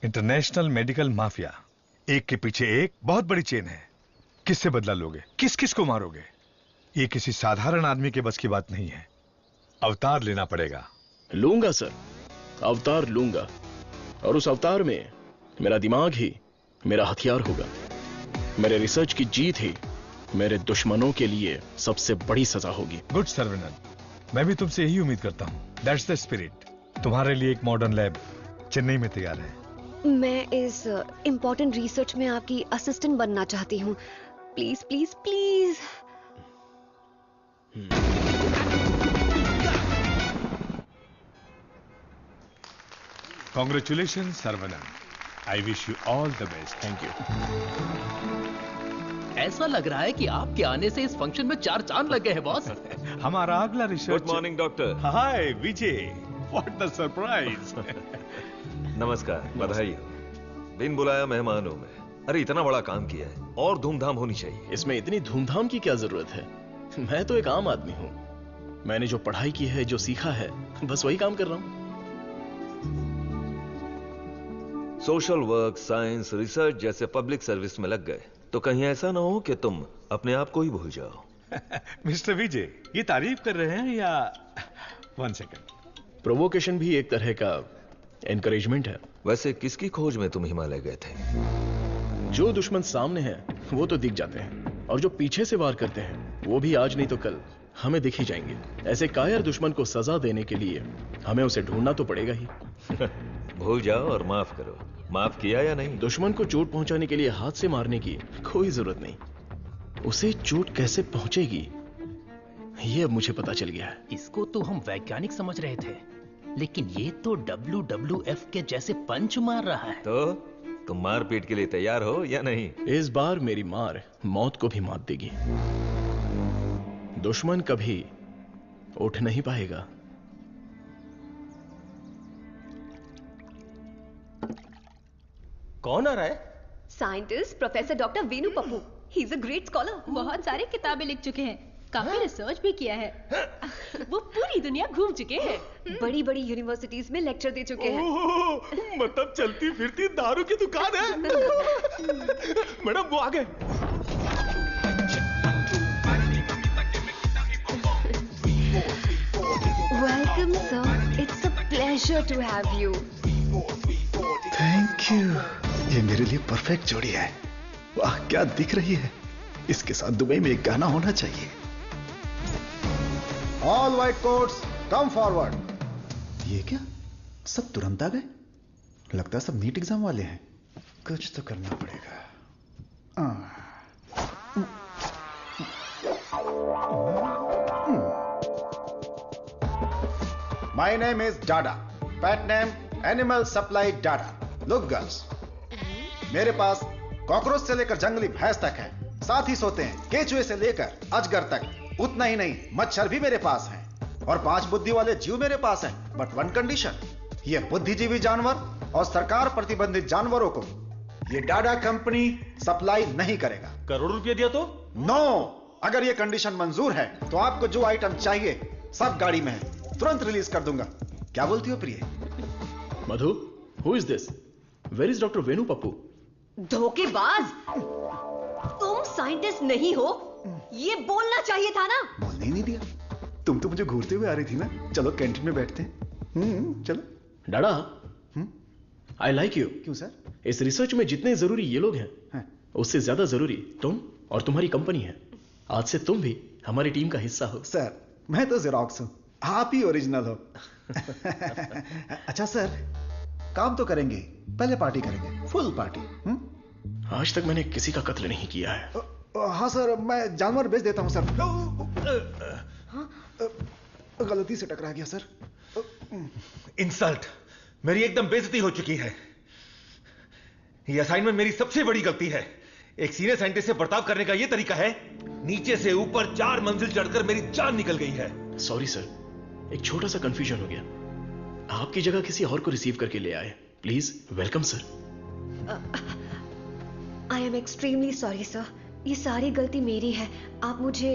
international medical mafia. एक के पीछे एक बहुत बड़ी चेन है। किससे बदला लोगे? किस किस को मारोगे? ये किसी साधारण आदमी के बस की बात नहीं है। अवतार लेना पड़ेगा। लूंगा सर, अवतार लूंगा। और उस अवतार में मेरा दिमाग ही मेरा हथियार होगा। मेरे रिसर्च की जीत ही मेरे दुश्मनों के लिए सबसे बड़ी सजा होगी। गुड सरवनन, मैं भी तुमसे यही उम्मीद करता हूं। That's the spirit. तुम्हारे लिए एक मॉडर्न लैब चेन्नई में तैयार है। मैं इस इम्पोर्टेंट रिसर्च में आपकी असिस्टेंट बनना चाहती हूँ। Please please please. Congratulation Saravanan. I wish you all the best. Thank you. ऐसा लग रहा है कि आपके आने से इस फंक्शन में 4 चांद लग गए हैं बॉस। हमारा अगला research. Good morning doctor. Hi Vijay, what the surprise. नमस्कार, बधाई हो। बिन बुलाया मेहमान हूं मैं। अरे इतना बड़ा काम किया है और धूमधाम होनी चाहिए। इसमें इतनी धूमधाम की क्या जरूरत है? मैं तो एक आम आदमी हूं। मैंने जो पढ़ाई की है, जो सीखा है, बस वही काम कर रहा हूं। सोशल वर्क, साइंस, रिसर्च जैसे पब्लिक सर्विस में लग गए तो कहीं ऐसा ना हो कि तुम अपने आप को ही भूल जाओ। मिस्टर विजय, ये तारीफ कर रहे हैं या? 1 सेकंड। प्रोवोकेशन भी एक तरह का एनकरेजमेंट है। वैसे किसकी खोज में तुम हिमालय गए थे? जो दुश्मन सामने हैं वो तो दिख जाते हैं, और जो पीछे से वार करते हैं वो भी आज नहीं तो कल हमें दिख ही जाएंगे। ऐसे कायर दुश्मन को सजा देने के लिए हमें उसे ढूंढना तो पड़ेगा ही। भूल जाओ और माफ करो। माफ किया या नहीं? दुश्मन को चोट पहुंचाने के लिए हाथ से मारने की कोई जरूरत नहीं। उसे चोट कैसे पहुंचेगी ये अब मुझे पता चल गया है। इसको तो हम वैज्ञानिक समझ रहे थे, लेकिन ये तो WWF के जैसे पंच मार रहा है। तो तुम मारपीट के लिए तैयार हो या नहीं? इस बार मेरी मार मौत को भी मात देगी। दुश्मन कभी उठ नहीं पाएगा। कौन आ रहा है? Scientist professor doctor Venu Pappu. He is a great scholar. बहुत सारी किताबें लिख चुके हैं। काफी रिसर्च भी किया है। वो पूरी दुनिया घूम चुके हैं। बड़ी बड़ी यूनिवर्सिटीज में लेक्चर दे चुके हैं। मतलब चलती फिरती दारू की दुकान है। मैडम वो आ गए। Welcome sir, it's a pleasure to have you. Thank you. ये मेरे लिए परफेक्ट जोड़ी है। वाह क्या दिख रही है। इसके साथ दुबई में एक गाना होना चाहिए। All white quotes come forward. ये क्या, सब तुरंत आ गए? लगता है सब नीट एग्जाम वाले हैं। कुछ तो करना पड़ेगा। My name is Dada, pet name animal supply Dada. Look girls, मेरे पास कॉकरोच से लेकर जंगली भैंस तक है, साथ ही सोते हैं केचुए से लेकर अजगर तक। उतना ही नहीं, मच्छर भी मेरे पास हैं और 5 बुद्धि वाले जीव मेरे पास हैं। बट वन कंडीशन, ये बुद्धिजीवी जानवर और सरकार प्रतिबंधित जानवरों को ये डाडा कंपनी सप्लाई नहीं करेगा। करोड़ रुपया दिया तो? नो, अगर ये कंडीशन मंजूर है तो आपको जो आइटम चाहिए सब गाड़ी में है, तुरंत रिलीज कर दूंगा। क्या बोलती हो प्रिय? Madhu, who is this? Where is doctor Venu Pappu? धोखेबाज, तुम साइंटिस्ट नहीं हो, ये बोलना चाहिए था ना। बोलने ही नहीं दिया। तुम तो मुझे घूरते हुए आ रही थी ना। चलो कैंटीन में बैठते हैं। चलो। डाडा, आई लाइक यू। क्यों सर? इस रिसर्च में जितने जरूरी ये लोग हैं, उससे ज्यादा जरूरी तुम और तुम्हारी कंपनी है। आज से तुम भी हमारी टीम का हिस्सा हो। सर, मैं तो जेरोक्स हूं, आप ही ओरिजिनल हो। अच्छा सर, काम तो करेंगे, पहले पार्टी करेंगे, फुल पार्टी। आज तक मैंने किसी का कत्ल नहीं किया है। हाँ सर, मैं जानवर बेच देता हूं सर। गलती से टकरा गया सर। इंसल्ट, मेरी एकदम बेइज्जती हो चुकी है। ये असाइनमेंट मेरी सबसे बड़ी गलती है। एक सीनियर साइंटिस्ट से बर्ताव करने का ये तरीका है? नीचे से ऊपर 4 मंजिल चढ़कर मेरी जान निकल गई है। सॉरी सर, एक छोटा सा कंफ्यूजन हो गया। आपकी जगह किसी और को रिसीव करके ले आए। Please welcome sir. I am extremely sorry sir, ये सारी गलती मेरी है, आप मुझे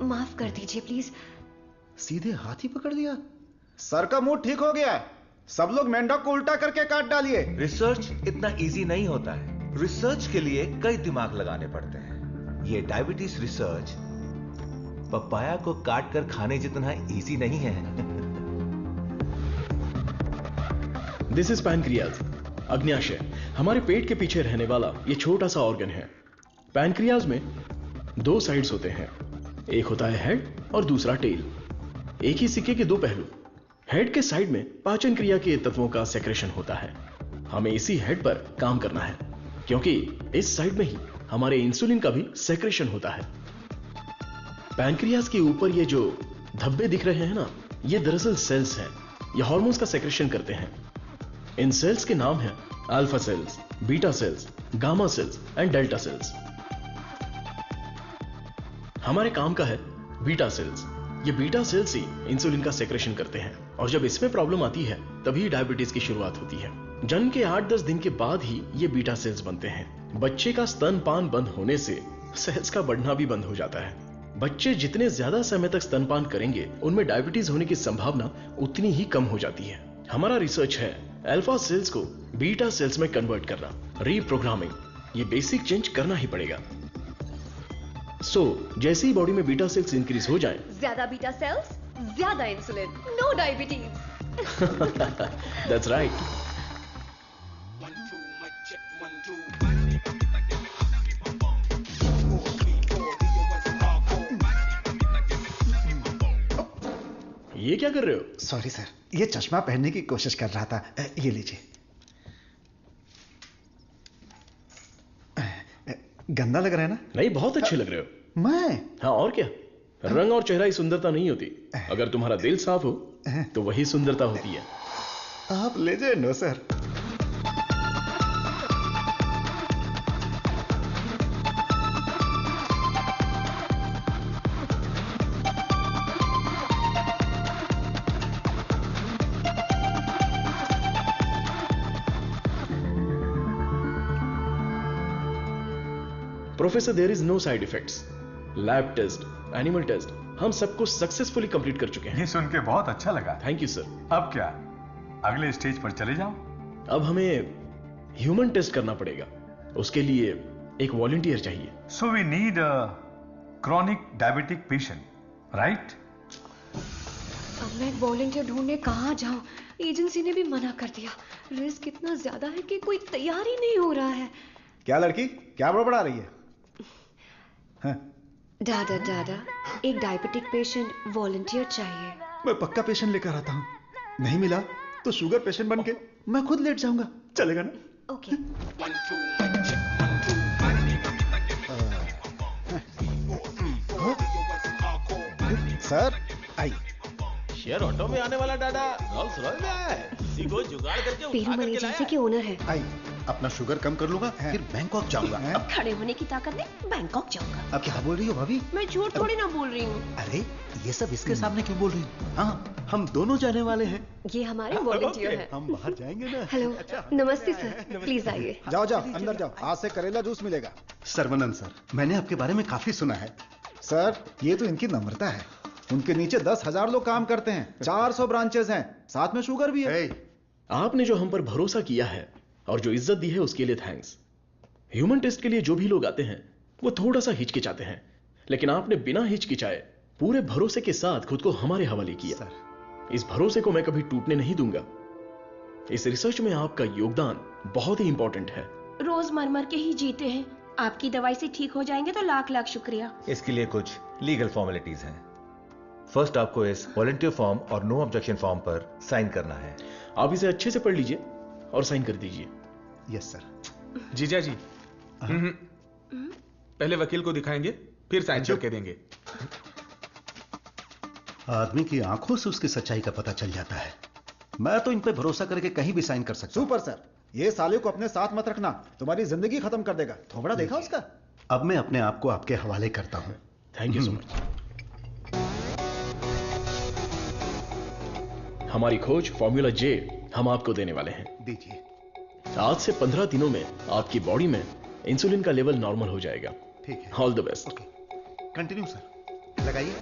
माफ कर दीजिए प्लीज। सीधे हाथ ही पकड़ लिया। सर का मूड ठीक हो गया। सब लोग मेंढक को उल्टा करके काट डालिए। रिसर्च इतना इजी नहीं होता है। रिसर्च के लिए कई दिमाग लगाने पड़ते हैं। ये डायबिटीज रिसर्च पपाया को काट कर खाने जितना इजी नहीं है। दिस इज पैनक्रियाज, अग्न्याशय, हमारे पेट के पीछे रहने वाला ये छोटा सा ऑर्गन है। पैनक्रियाज में 2 साइड्स होते हैं, एक होता है हेड और दूसरा टेल। एक ही सिक्के के 2 पहलू। हेड के साइड में पाचन क्रिया के तत्वों का सेक्रेशन होता है। हमें इसी हेड पर काम करना है, क्योंकि इस साइड में ही हमारे इंसुलिन का भी सेक्रेशन होता है। पैनक्रियाज के ऊपर ये जो धब्बे दिख रहे हैं ना, ये दरअसल सेल्स हैं। ये हार्मोन्स का सेक्रेशन करते हैं। इन सेल्स के नाम हैं alpha cells, beta cells, gamma cells and delta cells. हमारे काम का है बीटा सेल्स। ये बीटा सेल्स ही इंसुलिन का सेक्रेशन करते हैं, और जब इसमें प्रॉब्लम आती है तभी डायबिटीज की शुरुआत होती है। जन्म के 8-10 दिन के बाद ही ये बीटा सेल्स बनते हैं। बच्चे का स्तनपान बंद होने से सेल्स का बढ़ना भी बंद हो जाता है। बच्चे जितने ज्यादा समय तक स्तनपान करेंगे, उनमें डायबिटीज होने की संभावना उतनी ही कम हो जाती है। हमारा रिसर्च है अल्फा सेल्स को बीटा सेल्स में कन्वर्ट करना, रीप्रोग्रामिंग। ये बेसिक चेंज करना ही पड़ेगा। जैसे ही बॉडी में बीटा सेल्स इंक्रीज हो जाएं, ज्यादा बीटा सेल्स, ज्यादा insulin, no diabetes. That's right. ये क्या कर रहे हो? सॉरी सर, ये चश्मा पहनने की कोशिश कर रहा था। ये लीजिए। गंदा लग रहा है ना? नहीं, बहुत अच्छे लग रहे हो। मैं? हाँ, और क्या। रंग और चेहरा ही सुंदरता नहीं होती, अगर तुम्हारा दिल साफ हो तो वही सुंदरता होती है। आप लेजेंड हो sir. Professor, there is no side effects. Lab test, animal test, हम सब कुछ सक्सेसफुली कंप्लीट कर चुके हैं। ये सुन के बहुत अच्छा लगा। Thank you sir. अब क्या, अगले स्टेज पर चले जाओ? अब हमें ह्यूमन टेस्ट करना पड़ेगा, उसके लिए एक वॉलंटियर चाहिए। So we need a chronic diabetic patient, right? अब मैं वॉलंटियर ढूंढने कहाँ जाऊं? एजेंसी ने भी मना कर दिया। रिस्क इतना ज्यादा है कि कोई तैयार ही नहीं हो रहा है। क्या लड़की, क्या बड़बड़ा रही है? हाँ? दादा दादा, एक डायबिटिक पेशेंट वॉलंटियर चाहिए। मैं पक्का पेशेंट लेकर आता हूँ। नहीं मिला तो शुगर पेशेंट बन के मैं खुद लेट जाऊंगा। चलेगा ना? Okay. Sir I. Share auto में आने वाला डाडा रोल्स रॉयस में आया है। इसी को जुगाड़ करके पेरूमल एजेंसी के ओनर है। आई, अपना शुगर कम कर लूंगा, फिर बैंकॉक जाऊंगा। अब खड़े होने की ताकत नहीं, बैंकॉक जाऊंगा। अब क्या बोल रही हो भाभी? मैं झूठ थोड़ी ना बोल रही हूँ। अरे ये सब इसके सामने क्यों बोल रही हो? हाँ, हम दोनों जाने वाले हैं। ये हमारे वॉलंटियर हैं। हम बाहर जाएंगे ना। हेलो, नमस्ते सर, प्लीज आइए। जाओ जाओ अंदर जाओ, आज से करेला जूस मिलेगा। सर्वनंद सर, मैंने आपके बारे में काफी सुना है। सर, ये तो इनकी नम्रता है। उनके नीचे 10,000 लोग काम करते हैं, 400 ब्रांचेस हैं, साथ में शुगर भी है। आपने जो हम पर भरोसा किया है और जो इज्जत दी है उसके लिए थैंक्स। ह्यूमन टेस्ट के लिए जो भी लोग आते हैं वो थोड़ा सा हिचकिचाते हैं, लेकिन आपने बिना हिचकिचाए पूरे भरोसे के साथ खुद को हमारे हवाले किया। इस भरोसे को मैं कभी टूटने नहीं दूंगा। इस रिसर्च में आपका योगदान बहुत ही इंपॉर्टेंट है। रोज मर मर के ही जीते हैं, आपकी दवाई से ठीक हो जाएंगे तो लाख लाख शुक्रिया। इसके लिए कुछ लीगल फॉर्मेलिटीज हैं। फर्स्ट आपको इस वॉलंटियर फॉर्म और नो ऑब्जेक्शन फॉर्म पर साइन करना है। आप इसे अच्छे से पढ़ लीजिए और साइन कर दीजिए। Yes sir. जीजा जी, पहले वकील को दिखाएंगे, फिर साइन करके देंगे। आदमी की आंखों से उसकी सच्चाई का पता चल जाता है। मैं तो इन पे भरोसा करके कहीं भी साइन कर सकता हूं। सुपर सर, ये साले को अपने साथ मत रखना, तुम्हारी जिंदगी खत्म कर देगा। थोबड़ा देखा उसका? अब मैं अपने आप को आपके हवाले करता हूं। Thank you so much. हमारी खोज फॉर्मूला जे हम आपको देने वाले हैं। दीजिए। आज से 15 दिनों में आपकी बॉडी में इंसुलिन का लेवल नॉर्मल हो जाएगा। ठीक है। All the best. Continue sir. लगाइए।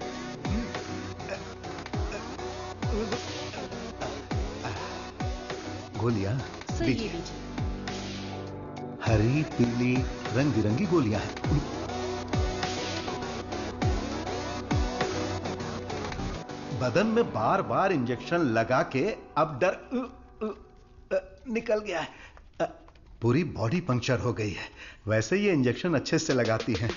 गोलियां दीजिए। हरी, पीली, रंग बिरंगी गोलियां हैं। बदन में बार बार इंजेक्शन लगा के अब डर निकल गया है। पूरी बॉडी पंक्चर हो गई है। वैसे ये इंजेक्शन अच्छे से लगाती हैं।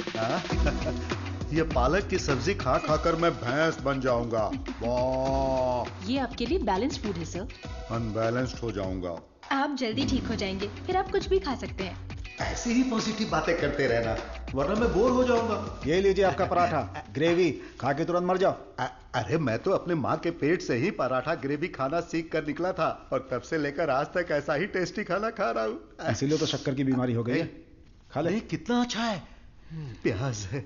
ये पालक की सब्जी खा खाकर मैं भैंस बन जाऊंगा। वाह! ये आपके लिए बैलेंस फूड है सर। अनबैलेंस्ड हो जाऊंगा। आप जल्दी ठीक हो जाएंगे, फिर आप कुछ भी खा सकते हैं। ऐसी ही पॉजिटिव बातें करते रहना, वरना मैं बोर हो जाऊंगा। ये लीजिए आपका पराठा, ग्रेवी खा के तुरंत मर जाओ। अरे मैं तो अपने माँ के पेट से ही पराठा ग्रेवी खाना सीख कर निकला था और तब से लेकर आज तक ऐसा ही टेस्टी खाना खा रहा हूँ। इसीलिए तो शक्कर की बीमारी हो गई है। खा ले। कितना अच्छा है। प्याज है,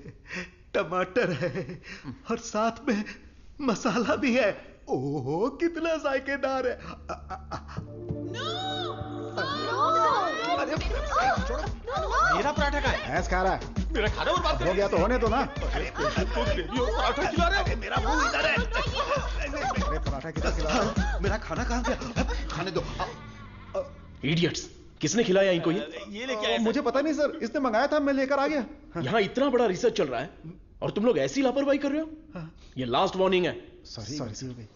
टमाटर है और साथ में मसाला भी है। ओहो कितना जायकेदार है। मेरा पराठा का है। भैंस खा रहा है। मेरा खाना बर्बाद हो गया तो होने दो ना। पराठा खिला रहे हो। मेरा मुंह इधर है। अरे पराठा कितना खिला? मेरा खाना कहाँ गया? खाने दो। इडियट्स, किसने खिलाया इनको? ये लेके आया। मुझे पता नहीं सर, इसने मंगाया था, मैं लेकर आ गया। यहाँ इतना बड़ा रिसर्च चल रहा है और तुम लोग ऐसी लापरवाही कर रहे हो। ये लास्ट वार्निंग है। सॉरी।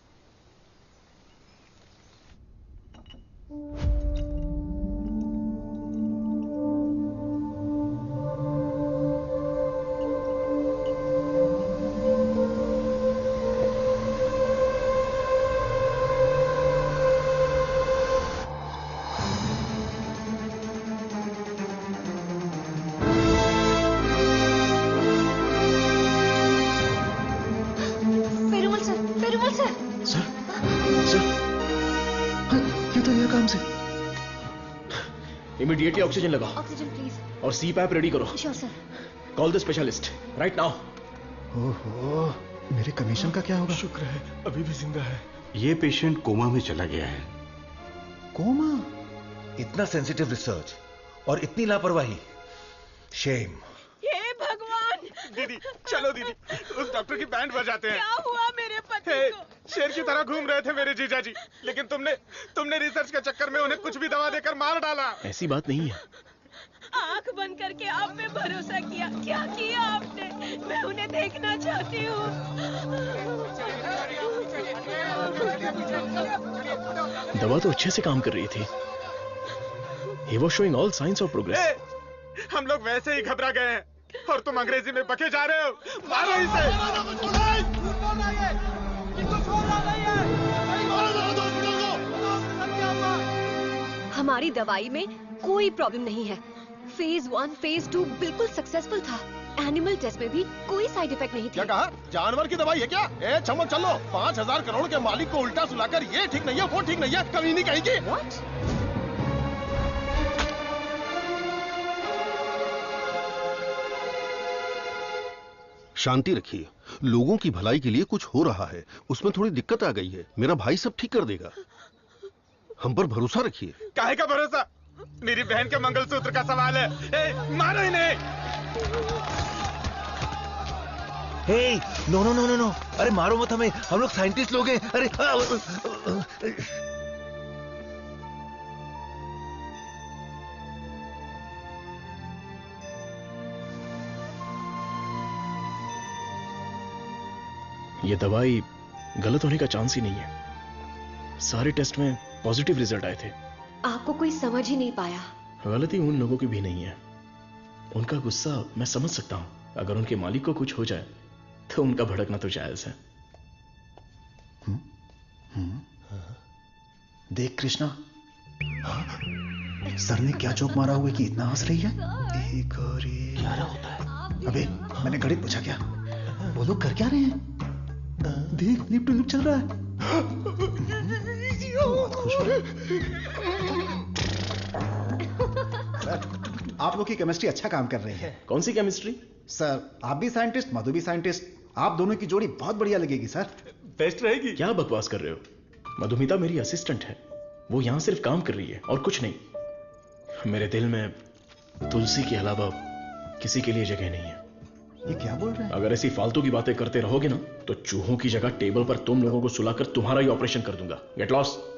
इमीडिएटली ऑक्सीजन लगाओ। Oxygen please. और CPAP रेडी करो। Sure sir. Call the specialist right now. ओहो, मेरे कमीशन का क्या होगा? शुक्र है अभी भी जिंदा है। ये पेशेंट कोमा में चला गया है। कोमा? इतना सेंसिटिव रिसर्च और इतनी लापरवाही। शेम। हे भगवान, दीदी चलो दीदी, उस डॉक्टर की बैंड बजाते हैं। क्या हुआ मेरे पति को? शेर की तरह घूम रहे थे मेरे जीजा जी, लेकिन तुमने रिसर्च के चक्कर में उन्हें कुछ भी दवा देकर मार डाला। ऐसी बात नहीं है। आंख बंद करके आप पे भरोसा किया, क्या किया आपने? मैं उन्हें देखना चाहती हूँ। दवा तो अच्छे से काम कर रही थी। He was showing all signs of progress. हम लोग वैसे ही घबरा गए हैं और तुम अंग्रेजी में बके जा रहे हो। मारो इसे। हमारी दवाई में कोई प्रॉब्लम नहीं है। फेज 1, फेज 2 बिल्कुल सक्सेसफुल था। एनिमल टेस्ट में भी कोई साइड इफेक्ट नहीं थी। क्या कहा? जानवर की दवाई है क्या? ए चमक चलो, 5,000 करोड़ के मालिक को उल्टा सुलाकर ये ठीक नहीं है, वो ठीक नहीं है, कभी नहीं कहेगी। What? शांति रखिए। लोगों की भलाई के लिए कुछ हो रहा है, उसमें थोड़ी दिक्कत आ गई है। मेरा भाई सब ठीक कर देगा, हम पर भरोसा रखिए। काहे का भरोसा? मेरी बहन के मंगलसूत्र का सवाल है। मारो इन्हें। Hey, no no no no no, अरे मारो मत हमें, हम लोग साइंटिस्ट लोग हैं। अरे ये दवाई गलत होने का चांस ही नहीं है। सारे टेस्ट में पॉजिटिव रिजल्ट आए थे। आपको कोई समझ ही नहीं पाया। गलती उन लोगों की भी नहीं है। उनका गुस्सा मैं समझ सकता हूं। अगर उनके मालिक को कुछ हो जाए तो उनका भड़कना तो जायज है। देख कृष्णा, सर ने क्या जोक मारा हुआ कि इतना हंस रही है। एक और क्या होता है? अबे मैंने गणित पूछा क्या? वो लोग कर क्या रहे हैं? देख लिप टू लिप चल रहा है। बहुत खुश हो सर, आप लोग की केमिस्ट्री अच्छा काम कर रही है। कौन सी केमिस्ट्री? सर आप भी साइंटिस्ट, मधु भी साइंटिस्ट, आप दोनों की जोड़ी बहुत बढ़िया लगेगी सर। बेस्ट रहेगी। क्या बकवास कर रहे हो? मधुमिता मेरी असिस्टेंट है, वो यहां सिर्फ काम कर रही है और कुछ नहीं। मेरे दिल में तुलसी के अलावा किसी के लिए जगह नहीं है। ये क्या बोल रहे हैं? अगर ऐसी फालतू की बातें करते रहोगे ना तो चूहों की जगह टेबल पर तुम लोगों को सुलाकर तुम्हारा ही ऑपरेशन कर दूंगा। Get lost.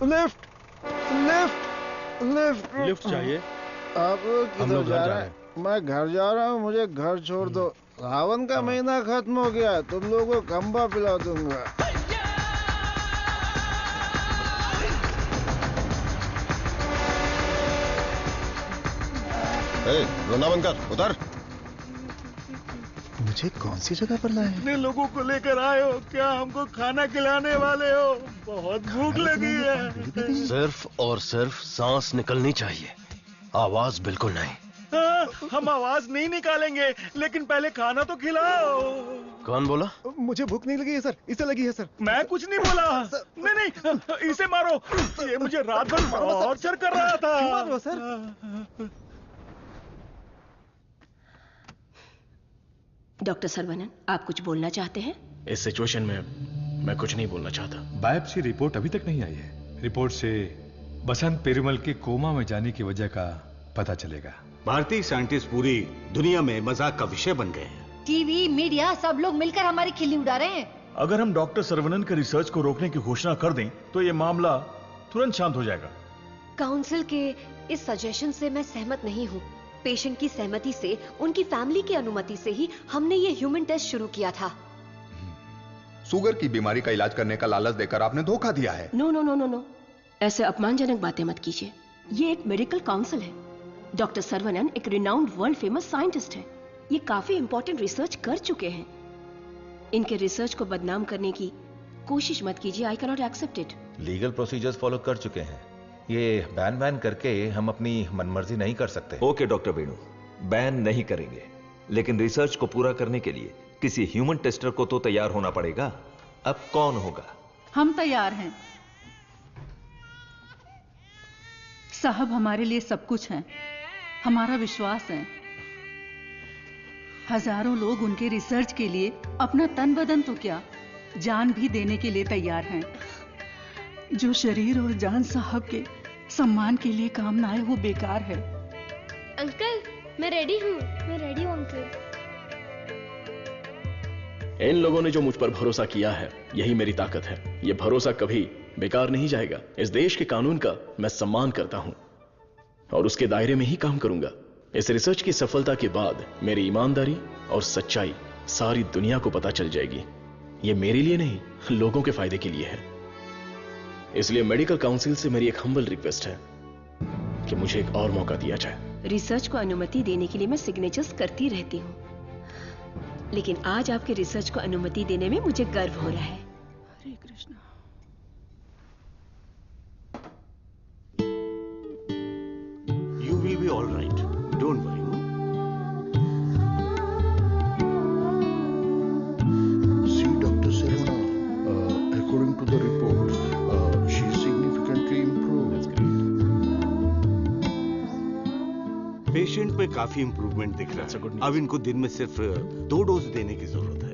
Lift lift lift lift चाहिए? आप किधर जा रहे हैं? मैं घर जा रहा हूँ, मुझे घर छोड़ दो। सावन का महीना खत्म हो गया, तुम लोगों को खंबा पिला दूंगा। रोना बंद कर, उतर। मुझे कौन सी जगह पर लाए हैं? कितने लोगों को लेकर आए हो? क्या हमको खाना खिलाने वाले हो? बहुत भूख लगी है। सिर्फ और सिर्फ सांस निकलनी चाहिए, आवाज बिल्कुल नहीं। हम आवाज नहीं निकालेंगे, लेकिन पहले खाना तो खिलाओ। कौन बोला? मुझे भूख नहीं लगी है सर, इसे लगी है सर। मैं कुछ नहीं बोला। नहीं, इसे मारो। ये मुझे रात भर टॉर्चर कर रहा था। मारो सर। डॉक्टर सरवनन, आप कुछ बोलना चाहते हैं? इस सिचुएशन में मैं कुछ नहीं बोलना चाहता। बायोप्सी रिपोर्ट अभी तक नहीं आई है। रिपोर्ट से बसंत पेरुमल के कोमा में जाने की वजह का पता चलेगा। भारतीय साइंटिस्ट पूरी दुनिया में मजाक का विषय बन गए हैं। टीवी, मीडिया सब लोग मिलकर हमारी खिल्ली उड़ा रहे हैं। अगर हम डॉक्टर सरवनन के रिसर्च को रोकने की घोषणा कर दें तो ये मामला तुरंत शांत हो जाएगा। काउंसिल के इस सजेशन से मैं सहमत नहीं हूँ। पेशेंट की सहमति से, उनकी फैमिली की अनुमति से ही हमने ये ह्यूमन टेस्ट शुरू किया था। शुगर की बीमारी का इलाज करने का लालच देकर आपने धोखा दिया है। No no no no no, ऐसे अपमानजनक बातें मत कीजिए। ये एक मेडिकल काउंसिल है। डॉक्टर सरवनन एक रिनाउंड वर्ल्ड फेमस साइंटिस्ट है। ये काफी इंपॉर्टेंट रिसर्च कर चुके हैं। इनके रिसर्च को बदनाम करने की कोशिश मत कीजिए। I can not accept it. Legal procedures follow कर चुके हैं। ये बैन करके हम अपनी मनमर्जी नहीं कर सकते। ओके डॉक्टर वेणु, बैन नहीं करेंगे, लेकिन रिसर्च को पूरा करने के लिए किसी ह्यूमन टेस्टर को तो तैयार होना पड़ेगा। अब कौन होगा? हम तैयार हैं। साहब हमारे लिए सब कुछ हैं, हमारा विश्वास है। हजारों लोग उनके रिसर्च के लिए अपना तन बदन तो क्या, जान भी देने के लिए तैयार हैं। जो शरीर और जान साहब के सम्मान के लिए काम ना आए वो बेकार है। अंकल मैं रेडी हूँ। मैं रेडी हूँ अंकल। इन लोगों ने जो मुझ पर भरोसा किया है यही मेरी ताकत है। यह भरोसा कभी बेकार नहीं जाएगा। इस देश के कानून का मैं सम्मान करता हूं और उसके दायरे में ही काम करूंगा। इस रिसर्च की सफलता के बाद मेरी ईमानदारी और सच्चाई सारी दुनिया को पता चल जाएगी। यह मेरे लिए नहीं, लोगों के फायदे के लिए है। इसलिए मेडिकल काउंसिल से मेरी एक हम्बल रिक्वेस्ट है कि मुझे एक और मौका दिया जाए। रिसर्च को अनुमति देने के लिए मैं सिग्नेचर्स करती रहती हूँ, लेकिन आज आपके रिसर्च को अनुमति देने में मुझे गर्व हो रहा है। हरे Krishna. You will be all right. Don't worry. See, Dr. Serena, according to the report, she is significantly improved. Patient में काफी इंप्रूवमेंट दिख रहा है। अब इनको दिन में सिर्फ 2 डोज देने की जरूरत है।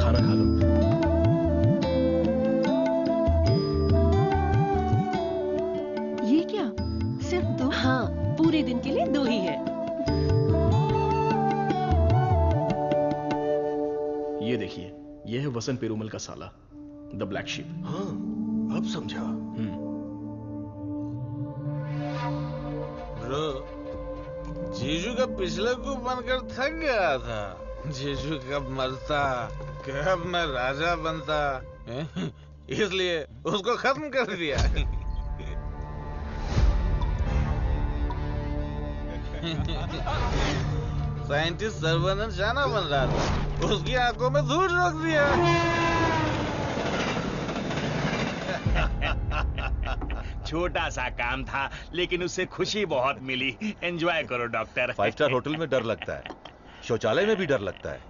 खाना खा लो। ये क्या, सिर्फ 2? हाँ, पूरे दिन के लिए 2 ही है। ये देखिए, ये है वसंत पेरुमल का साला, द ब्लैक शीप। हाँ, अब समझा। ब्रो, जीजू का पिछले को बनकर थक गया था। जीजू कब मरता, कब मैं राजा बनता, इसलिए उसको खत्म कर दिया। साइंटिस्ट सर्वनंद शाना बन रहा था, उसकी आंखों में धूल रोक दिया। छोटा सा काम था, लेकिन उससे खुशी बहुत मिली। एंजॉय करो डॉक्टर। 5 स्टार होटल में डर लगता है, शौचालय में भी डर लगता है।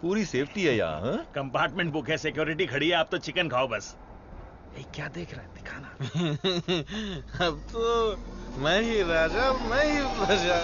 पूरी सेफ्टी है यहाँ। कंपार्टमेंट बुक है, सिक्योरिटी खड़ी है। आप तो चिकन खाओ बस। क्या देख रहा है, दिखाना। अब तो मैं ही राजा, मैं ही प्रजा।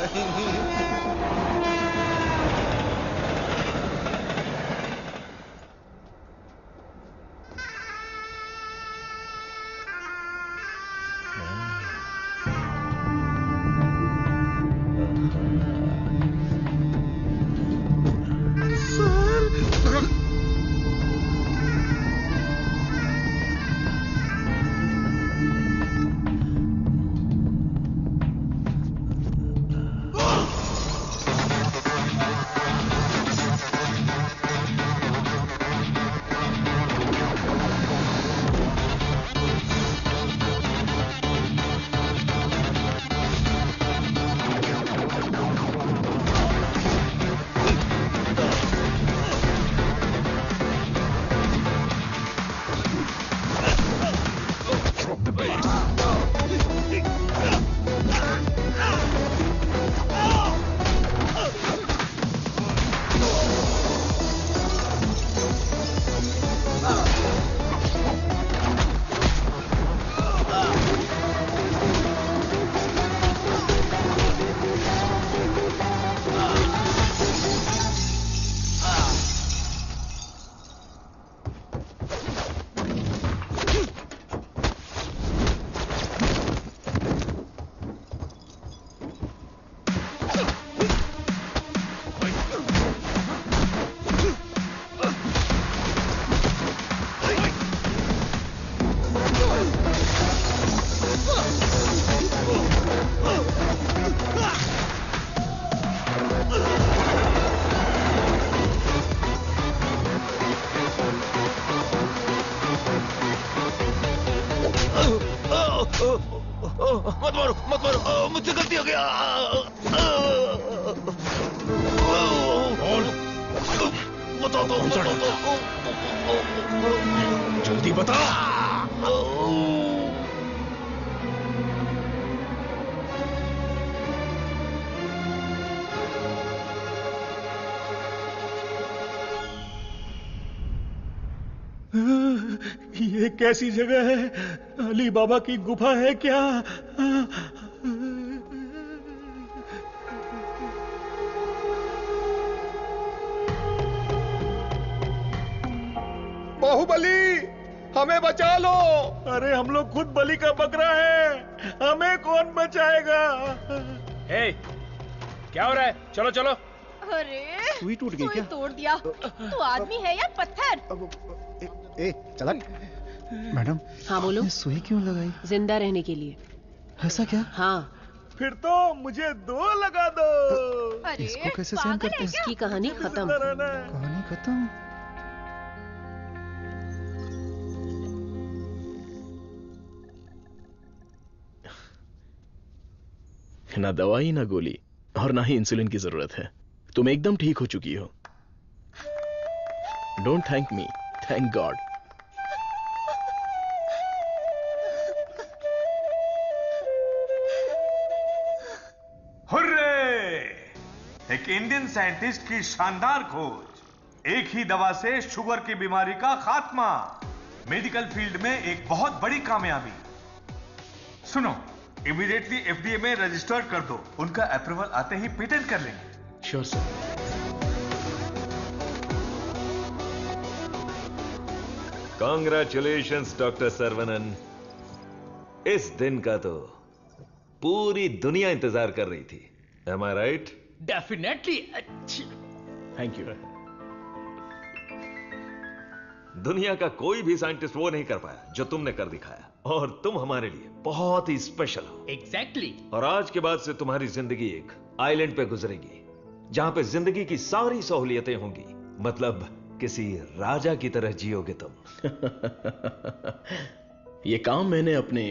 मत मारो, मुझसे गलती हो गया। बता दो, जल्दी बता। ये कैसी जगह है? अली बाबा की गुफा है क्या? बाहुबली, हमें बचा लो। अरे हम लोग खुद बलि का बकरा है, हमें कौन बचाएगा? क्या हो रहा है? चलो चलो। सुई टूट गई क्या? तोड़ दिया। तू आदमी है या पत्थर? ए चला। मैडम। हाँ बोलो। सुई क्यों लगाई? जिंदा रहने के लिए। ऐसा क्या? हाँ। फिर तो मुझे 2 लगा दो। इसको कैसे सहन करते हैं? इसकी कहानी खत्म। कहानी खत्म? ना दवाई ना गोली और ना ही इंसुलिन की जरूरत है। तुम एकदम ठीक हो चुकी हो। Don't thank me, thank God. Hurray! एक इंडियन साइंटिस्ट की शानदार खोज, एक ही दवा से शुगर की बीमारी का खात्मा, मेडिकल फील्ड में एक बहुत बड़ी कामयाबी। सुनो, इमीडिएटली एफडीए में रजिस्टर कर दो, उनका अप्रूवल आते ही पेटेंट कर लेंगे। Sure sir. Congratulations doctor Saravanan. इस दिन का तो पूरी दुनिया इंतजार कर रही थी। Am I right? Definitely. Thank you. दुनिया का कोई भी साइंटिस्ट वो नहीं कर पाया जो तुमने कर दिखाया, और तुम हमारे लिए बहुत ही स्पेशल हो। एग्जैक्टली। और आज के बाद से तुम्हारी जिंदगी एक आइलैंड पे गुजरेगी, जहां पे जिंदगी की सारी सहूलियतें होंगी। मतलब किसी राजा की तरह जियोगे तुम। ये काम मैंने अपने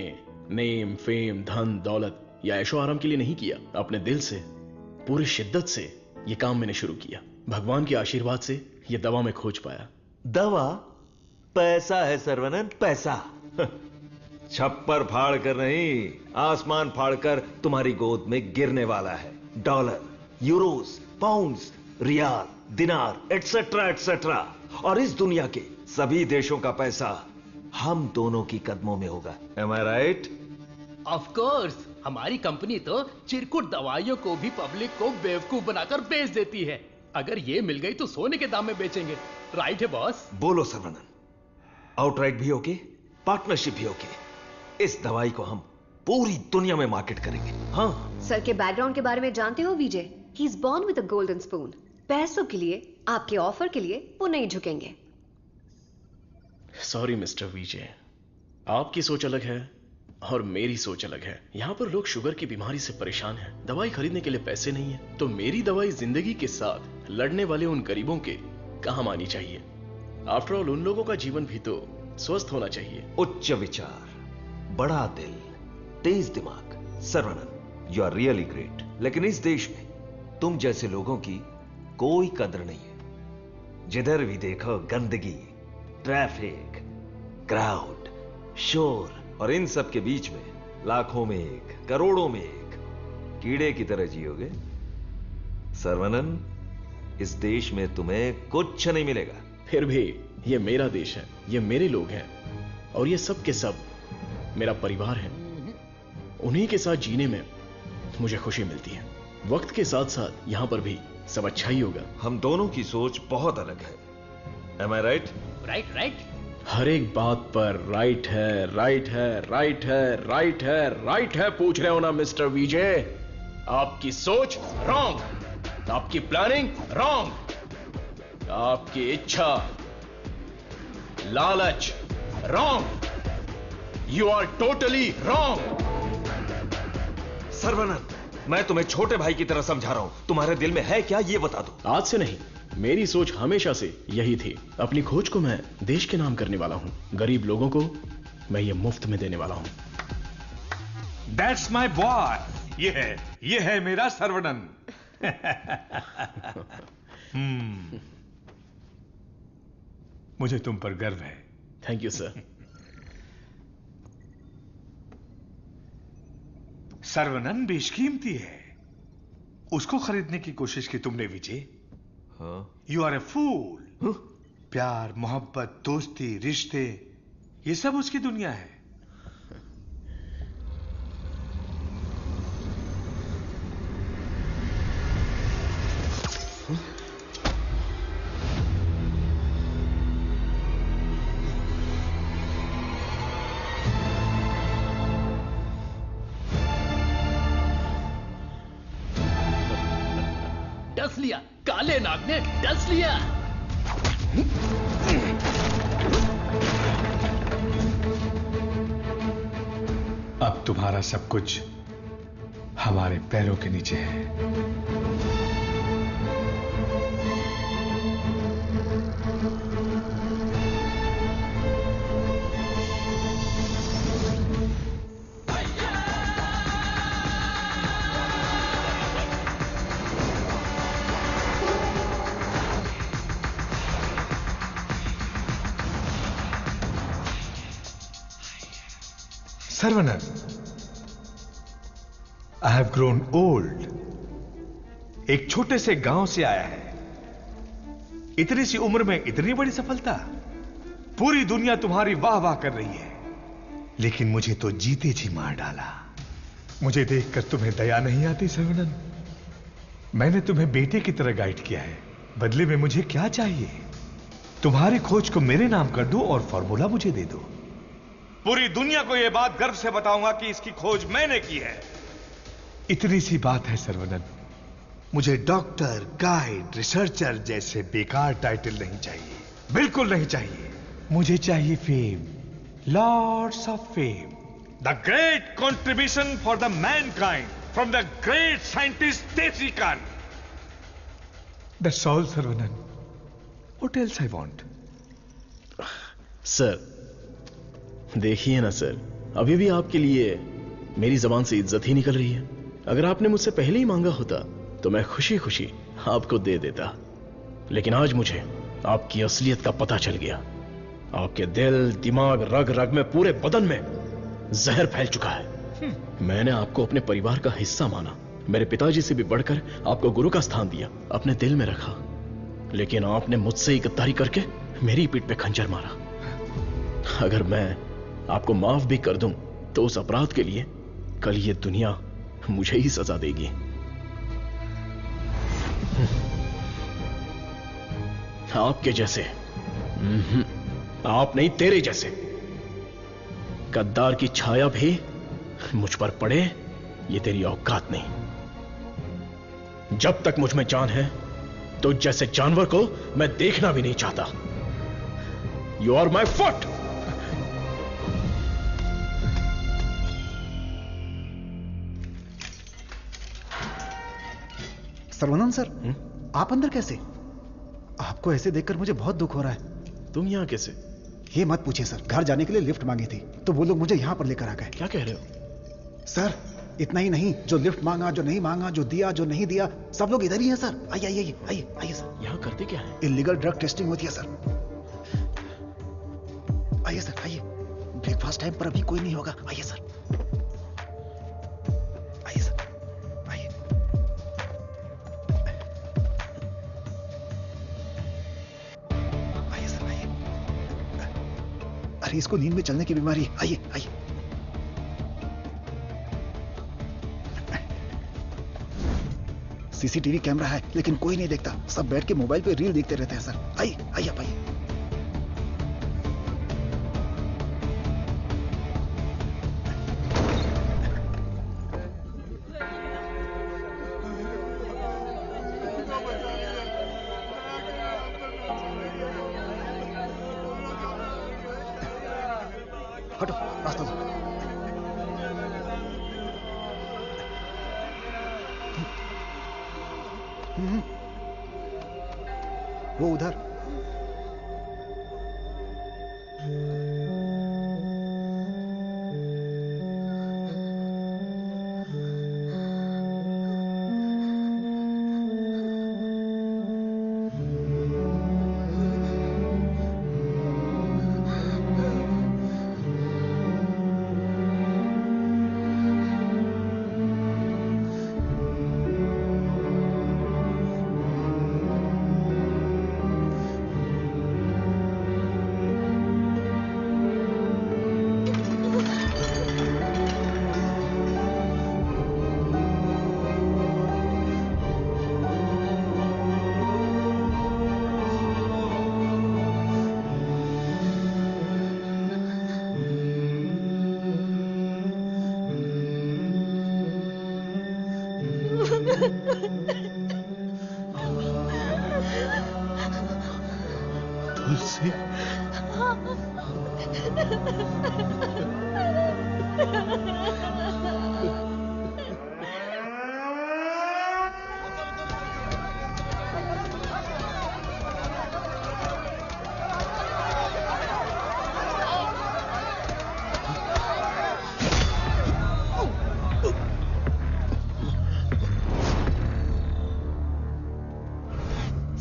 नेम, फेम, धन, दौलत या ऐशो आराम के लिए नहीं किया। अपने दिल से, पूरी शिद्दत से ये काम मैंने शुरू किया। भगवान के आशीर्वाद से ये दवा में खोज पाया। दवा? पैसा है सर्वनन, पैसा। छप्पर फाड़ कर नहीं, आसमान फाड़कर तुम्हारी गोद में गिरने वाला है। डॉलर, यूरोस, पाउंड्स, रियाल, दिनार, एटसेट्रा एटसेट्रा। और इस दुनिया के सभी देशों का पैसा हम दोनों की कदमों में होगा। Am I right? Of course. हमारी कंपनी तो चिरकुट दवाइयों को भी पब्लिक को बेवकूफ बनाकर बेच देती है। अगर ये मिल गई तो सोने के दाम में बेचेंगे। राइट है बॉस? बोलो सर्वनन, आउटराइट भी ओके, पार्टनरशिप भी ओके। इस दवाई को हम पूरी दुनिया में मार्केट करेंगे। हाँ। सर के बैकग्राउंड के बारे में जानते हो Vijay? He is born with a golden spoon. पैसों के लिए, आपके ऑफर के लिए वो नहीं झुकेंगे। सॉरी मिस्टर विजय, आपकी सोच अलग है और मेरी सोच अलग है। यहाँ पर लोग शुगर की बीमारी से परेशान हैं, दवाई खरीदने के लिए पैसे नहीं है, तो मेरी दवाई जिंदगी के साथ लड़ने वाले उन गरीबों के काम आनी चाहिए। आफ्टर ऑल उन लोगों का जीवन भी तो स्वस्थ होना चाहिए। उच्च विचार, बड़ा दिल, तेज दिमाग। Saravanan, you are really great. लेकिन इस देश में तुम जैसे लोगों की कोई कदर नहीं है। जिधर भी देखो गंदगी, ट्रैफिक, क्राउड, शोर, और इन सब के बीच में लाखों में एक, करोड़ों में एक कीड़े की तरह जियोगे। सर्वनन, इस देश में तुम्हें कुछ नहीं मिलेगा। फिर भी ये मेरा देश है, ये मेरे लोग हैं, और ये सब के सब मेरा परिवार है। उन्हीं के साथ जीने में मुझे खुशी मिलती है। वक्त के साथ साथ यहां पर भी सब अच्छा ही होगा। हम दोनों की सोच बहुत अलग है। Am I right? Right right. हर एक बात पर राइट है, राइट है, राइट है, राइट है, राइट है पूछ रहे हो ना मिस्टर विजय? आपकी सोच रॉन्ग, आपकी प्लानिंग रॉन्ग, आपकी इच्छा, लालच wrong. You are totally wrong. Saravanan, मैं तुम्हें छोटे भाई की तरह समझा रहा हूं। तुम्हारे दिल में है क्या, ये बता दो। आज से नहीं, मेरी सोच हमेशा से यही थी। अपनी खोज को मैं देश के नाम करने वाला हूं। गरीब लोगों को मैं ये मुफ्त में देने वाला हूं। That's my boy। ये है मेरा सर्वनन। मुझे तुम पर गर्व है। Thank you sir. सर्वनन बेशकीमती है, उसको खरीदने की कोशिश की तुमने विजय। यू आर ए फूल। प्यार, मोहब्बत, दोस्ती, रिश्ते, ये सब उसकी दुनिया है। डस लिया, काले नाग ने डस लिया। अब तुम्हारा सब कुछ हमारे पैरों के नीचे है। Saravanan, I have grown old. एक छोटे से गांव से आया है, इतनी सी उम्र में इतनी बड़ी सफलता। पूरी दुनिया तुम्हारी वाह वाह कर रही है, लेकिन मुझे तो जीते जी मार डाला। मुझे देखकर तुम्हें दया नहीं आती सर्वनन? मैंने तुम्हें बेटे की तरह गाइड किया है, बदले में मुझे क्या चाहिए? तुम्हारी खोज को मेरे नाम कर दो और फॉर्मूला मुझे दे दो। पूरी दुनिया को यह बात गर्व से बताऊंगा कि इसकी खोज मैंने की है। इतनी सी बात है सर्वनन। मुझे डॉक्टर, गाइड, रिसर्चर जैसे बेकार टाइटल नहीं चाहिए, बिल्कुल नहीं चाहिए। मुझे चाहिए fame, lords of fame, the great contribution for the mankind from the great scientist Tesi Khan. That's all Saravanan. What else I want? Sir देखिए ना सर, अभी भी आपके लिए मेरी जबान से इज्जत ही निकल रही है। अगर आपने मुझसे पहले ही मांगा होता तो मैं खुशी खुशी आपको दे देता, लेकिन आज मुझे आपकी असलियत का पता चल गया। आपके दिल, दिमाग, रग रग में, पूरे बदन में जहर फैल चुका है। मैंने आपको अपने परिवार का हिस्सा माना, मेरे पिताजी से भी बढ़कर आपको गुरु का स्थान दिया, अपने दिल में रखा, लेकिन आपने मुझसे ही गद्दारी करके मेरी पीठ पे खंजर मारा। अगर मैं आपको माफ भी कर दूं तो उस अपराध के लिए कल ये दुनिया मुझे ही सजा देगी। आपके जैसे, आप नहीं, तेरे जैसे गद्दार की छाया भी मुझ पर पड़े, ये तेरी औकात नहीं। जब तक मुझ में जान है तो जैसे जानवर को मैं देखना भी नहीं चाहता। You are my foot. Saravanan sir, आप अंदर कैसे? आपको ऐसे देखकर मुझे बहुत दुख हो रहा है। तुम यहां कैसे? ये मत पूछिए सर, घर जाने के लिए लिफ्ट मांगी थी तो वो लोग मुझे यहां पर लेकर आ गए। क्या कह रहे हो? सर इतना ही नहीं, जो लिफ्ट मांगा, जो नहीं मांगा, जो दिया, जो नहीं दिया, सब लोग इधर ही हैं सर। आइए आइए आइए आइए सर। यहां करते क्या है? इलीगल ड्रग टेस्टिंग होती है सर। आइए सर आइए, ब्रेकफास्ट टाइम पर अभी कोई नहीं होगा। आइए सर, आइए सर, आइए। आइए सर आइए। अरे इसको नींद में चलने की बीमारी। आइए आइए। सीसीटीवी कैमरा है लेकिन कोई नहीं देखता, सब बैठ के मोबाइल पे रील देखते रहते हैं सर। आइए आइए आप आइए। हटो, रास्ता दो। वो उधर। तुलसी।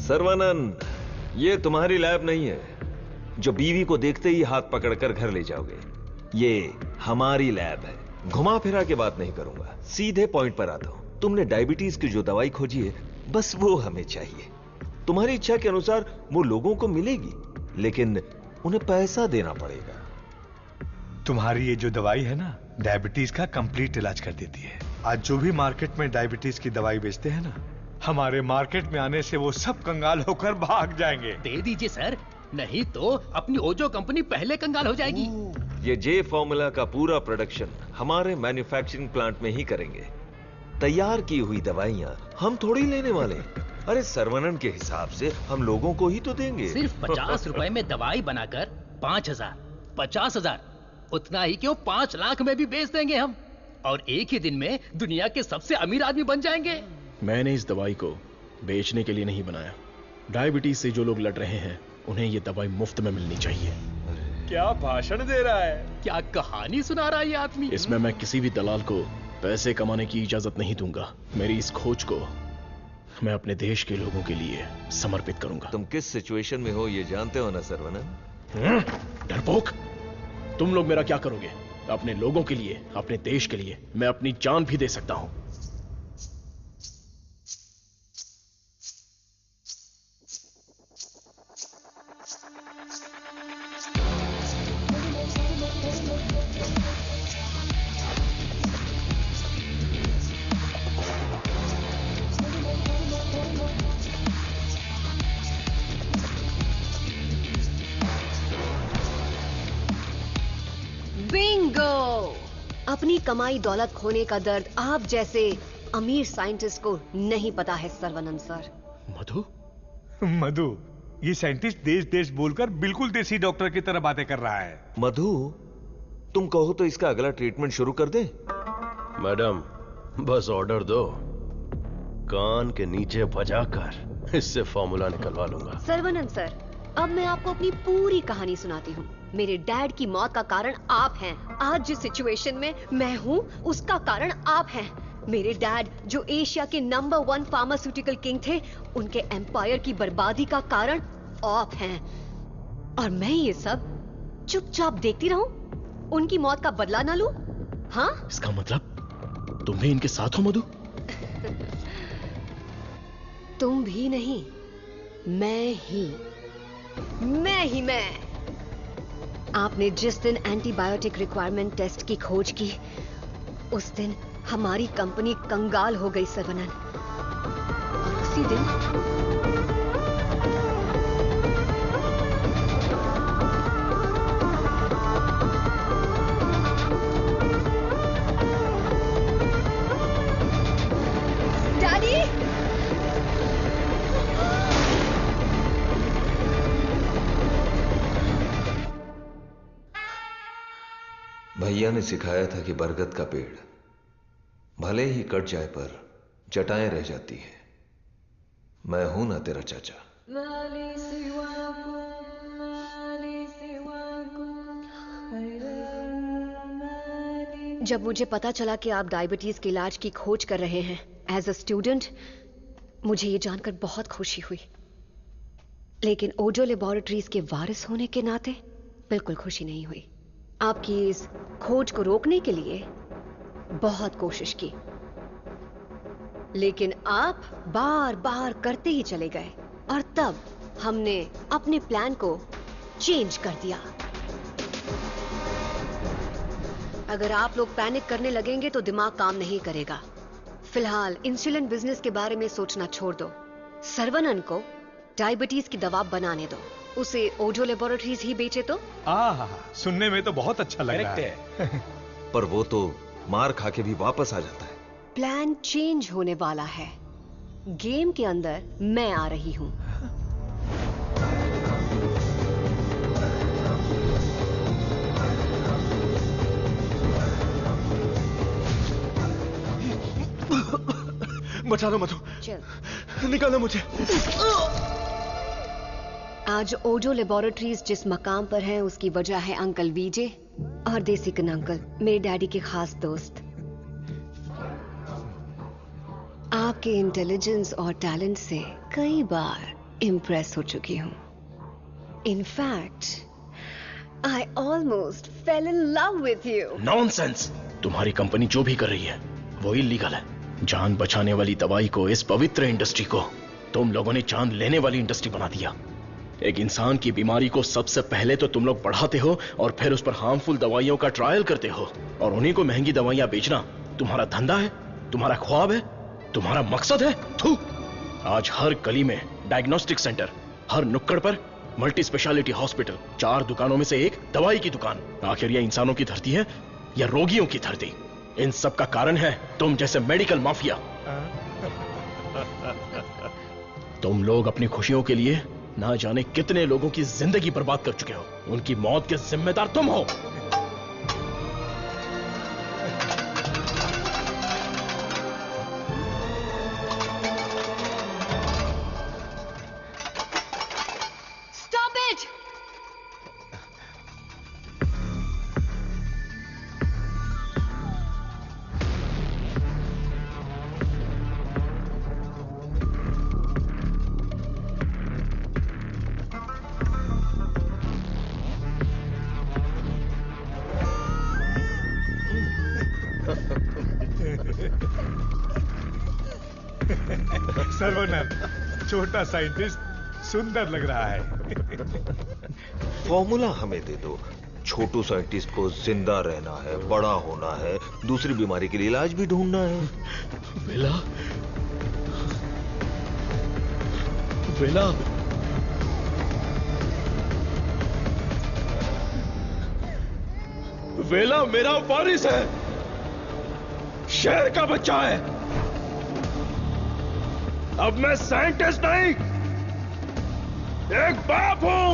सर्वानंद, ये तुम्हारी लैब नहीं है जो बीवी को देखते ही हाथ पकड़कर घर ले जाओगे। ये हमारी लैब है। घुमा फिरा के बात नहीं करूंगा, सीधे पॉइंट पर आता हूं। तुमने डायबिटीज की जो दवाई खोजी है, बस वो हमें चाहिए। तुम्हारी इच्छा के अनुसार वो लोगों को मिलेगी, लेकिन उन्हें पैसा देना पड़ेगा। तुम्हारी ये जो दवाई है ना, डायबिटीज का कंप्लीट इलाज कर देती है। आज जो भी मार्केट में डायबिटीज की दवाई बेचते हैं ना, हमारे मार्केट में आने से वो सब कंगाल होकर भाग जाएंगे। दे दीजिए सर, नहीं तो अपनी ओजो कंपनी पहले कंगाल हो जाएगी। ये जे फॉर्मूला का पूरा प्रोडक्शन हमारे मैन्युफैक्चरिंग प्लांट में ही करेंगे। तैयार की हुई दवाइयां हम थोड़ी लेने वाले। अरे सर्वनन के हिसाब से हम लोगों को ही तो देंगे। सिर्फ 50 रुपए में दवाई बनाकर 5,000, 50,000, उतना ही क्यों 5 लाख में भी बेच देंगे हम, और एक ही दिन में दुनिया के सबसे अमीर आदमी बन जाएंगे। मैंने इस दवाई को बेचने के लिए नहीं बनाया। डायबिटीज से जो लोग लड़ रहे हैं, उन्हें ये दवाई मुफ्त में मिलनी चाहिए। क्या भाषण दे रहा है, क्या कहानी सुना रहा है ये आदमी। इसमें मैं किसी भी दलाल को पैसे कमाने की इजाजत नहीं दूंगा। मेरी इस खोज को मैं अपने देश के लोगों के लिए समर्पित करूंगा। तुम किस सिचुएशन में हो ये जानते हो ना सर्वनन? डरपोक, तुम लोग मेरा क्या करोगे? अपने लोगों के लिए, अपने देश के लिए मैं अपनी जान भी दे सकता हूं। अपनी कमाई दौलत खोने का दर्द आप जैसे अमीर साइंटिस्ट को नहीं पता है सर्वनंद सर। मधु? मधु, ये साइंटिस्ट देश देश बोलकर बिल्कुल देसी डॉक्टर की तरह बातें कर रहा है। मधु, तुम कहो तो इसका अगला ट्रीटमेंट शुरू कर दें? मैडम, बस ऑर्डर दो, कान के नीचे बजाकर इससे फॉर्मूला निकलवा लूंगा। सर्वनंद सर, अब मैं आपको अपनी पूरी कहानी सुनाती हूँ। मेरे डैड की मौत का कारण आप हैं। आज जिस सिचुएशन में मैं हूँ, उसका कारण आप हैं। मेरे डैड जो एशिया के नंबर 1 फार्मास्यूटिकल किंग थे, उनके एम्पायर की बर्बादी का कारण आप हैं। और मैं ये सब चुपचाप देखती रहूं? उनकी मौत का बदला ना लूं? हाँ? इसका मतलब तुम भी इनके साथ हो मधु? तुम भी नहीं, मैं ही। आपने जिस दिन एंटीबायोटिक रिक्वायरमेंट टेस्ट की खोज की, उस दिन हमारी कंपनी कंगाल हो गई सर्वनन। और उसी दिन भैया ने सिखाया था कि बरगद का पेड़ भले ही कट जाए पर जटाएं रह जाती हैं। मैं हूं ना तेरा चाचा। जब मुझे पता चला कि आप डायबिटीज के इलाज की खोज कर रहे हैं एज अ स्टूडेंट, मुझे ये जानकर बहुत खुशी हुई। लेकिन ओजो लेबोरेटरीज के वारिस होने के नाते बिल्कुल खुशी नहीं हुई। आपकी इस खोज को रोकने के लिए बहुत कोशिश की, लेकिन आप बार बार करते ही चले गए, और तब हमने अपने प्लान को चेंज कर दिया। अगर आप लोग पैनिक करने लगेंगे तो दिमाग काम नहीं करेगा। फिलहाल इंसुलिन बिजनेस के बारे में सोचना छोड़ दो। सर्वनन को डायबिटीज की दवा बनाने दो, उसे ओजो लेबोरेटरीज ही बेचे तो। सुनने में तो बहुत अच्छा लग रहा है। पर वो तो मार खा के भी वापस आ जाता है। प्लान चेंज होने वाला है। गेम के अंदर मैं आ रही हूं। बचा लो मधु, चल निकालो मुझे। आज ओजो लेबोरेटरीज जिस मकाम पर है उसकी वजह है अंकल वीजे और देसिकन अंकल, मेरे डैडी के खास दोस्त। आपके इंटेलिजेंस और टैलेंट से कई बार इम्प्रेस हो चुकी हूं। In fact I almost fail in love with you. Nonsense! तुम्हारी कंपनी जो भी कर रही है वो इलीगल है। जान बचाने वाली दवाई को, इस पवित्र इंडस्ट्री को तुम लोगों ने जान लेने वाली इंडस्ट्री बना दिया। एक इंसान की बीमारी को सबसे पहले तो तुम लोग बढ़ाते हो और फिर उस पर हार्मफुल दवाइयों का ट्रायल करते हो, और उन्हीं को महंगी दवाइयां बेचना तुम्हारा धंधा है, तुम्हारा ख्वाब है, तुम्हारा मकसद है। थू! आज हर गली में डायग्नोस्टिक सेंटर, हर नुक्कड़ पर मल्टी स्पेशलिटी हॉस्पिटल, 4 दुकानों में से एक दवाई की दुकान। आखिर यह इंसानों की धरती है या रोगियों की धरती? इन सब का कारण है तुम जैसे मेडिकल माफिया। तुम लोग अपनी खुशियों के लिए ना जाने कितने लोगों की जिंदगी बर्बाद कर चुके हो। उनकी मौत के जिम्मेदार तुम हो। Stop it! सर्वनन, छोटा साइंटिस्ट सुंदर लग रहा है। फॉर्मूला हमें दे दो। छोटू साइंटिस्ट को जिंदा रहना है, बड़ा होना है, दूसरी बीमारी के लिए इलाज भी ढूंढना है। वेला, वेला, वेला मेरा वारिस है, शहर का बच्चा है। अब मैं साइंटिस्ट नहीं, एक बाप हूं।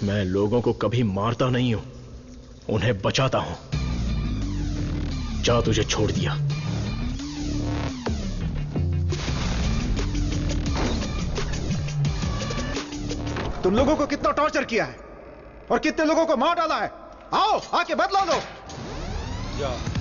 मैं लोगों को कभी मारता नहीं हूं, उन्हें बचाता हूं। जा, तुझे छोड़ दिया। तुम लोगों को कितना टॉर्चर किया है और कितने लोगों को मार डाला है। आओ, आके बदला लो। जाओ।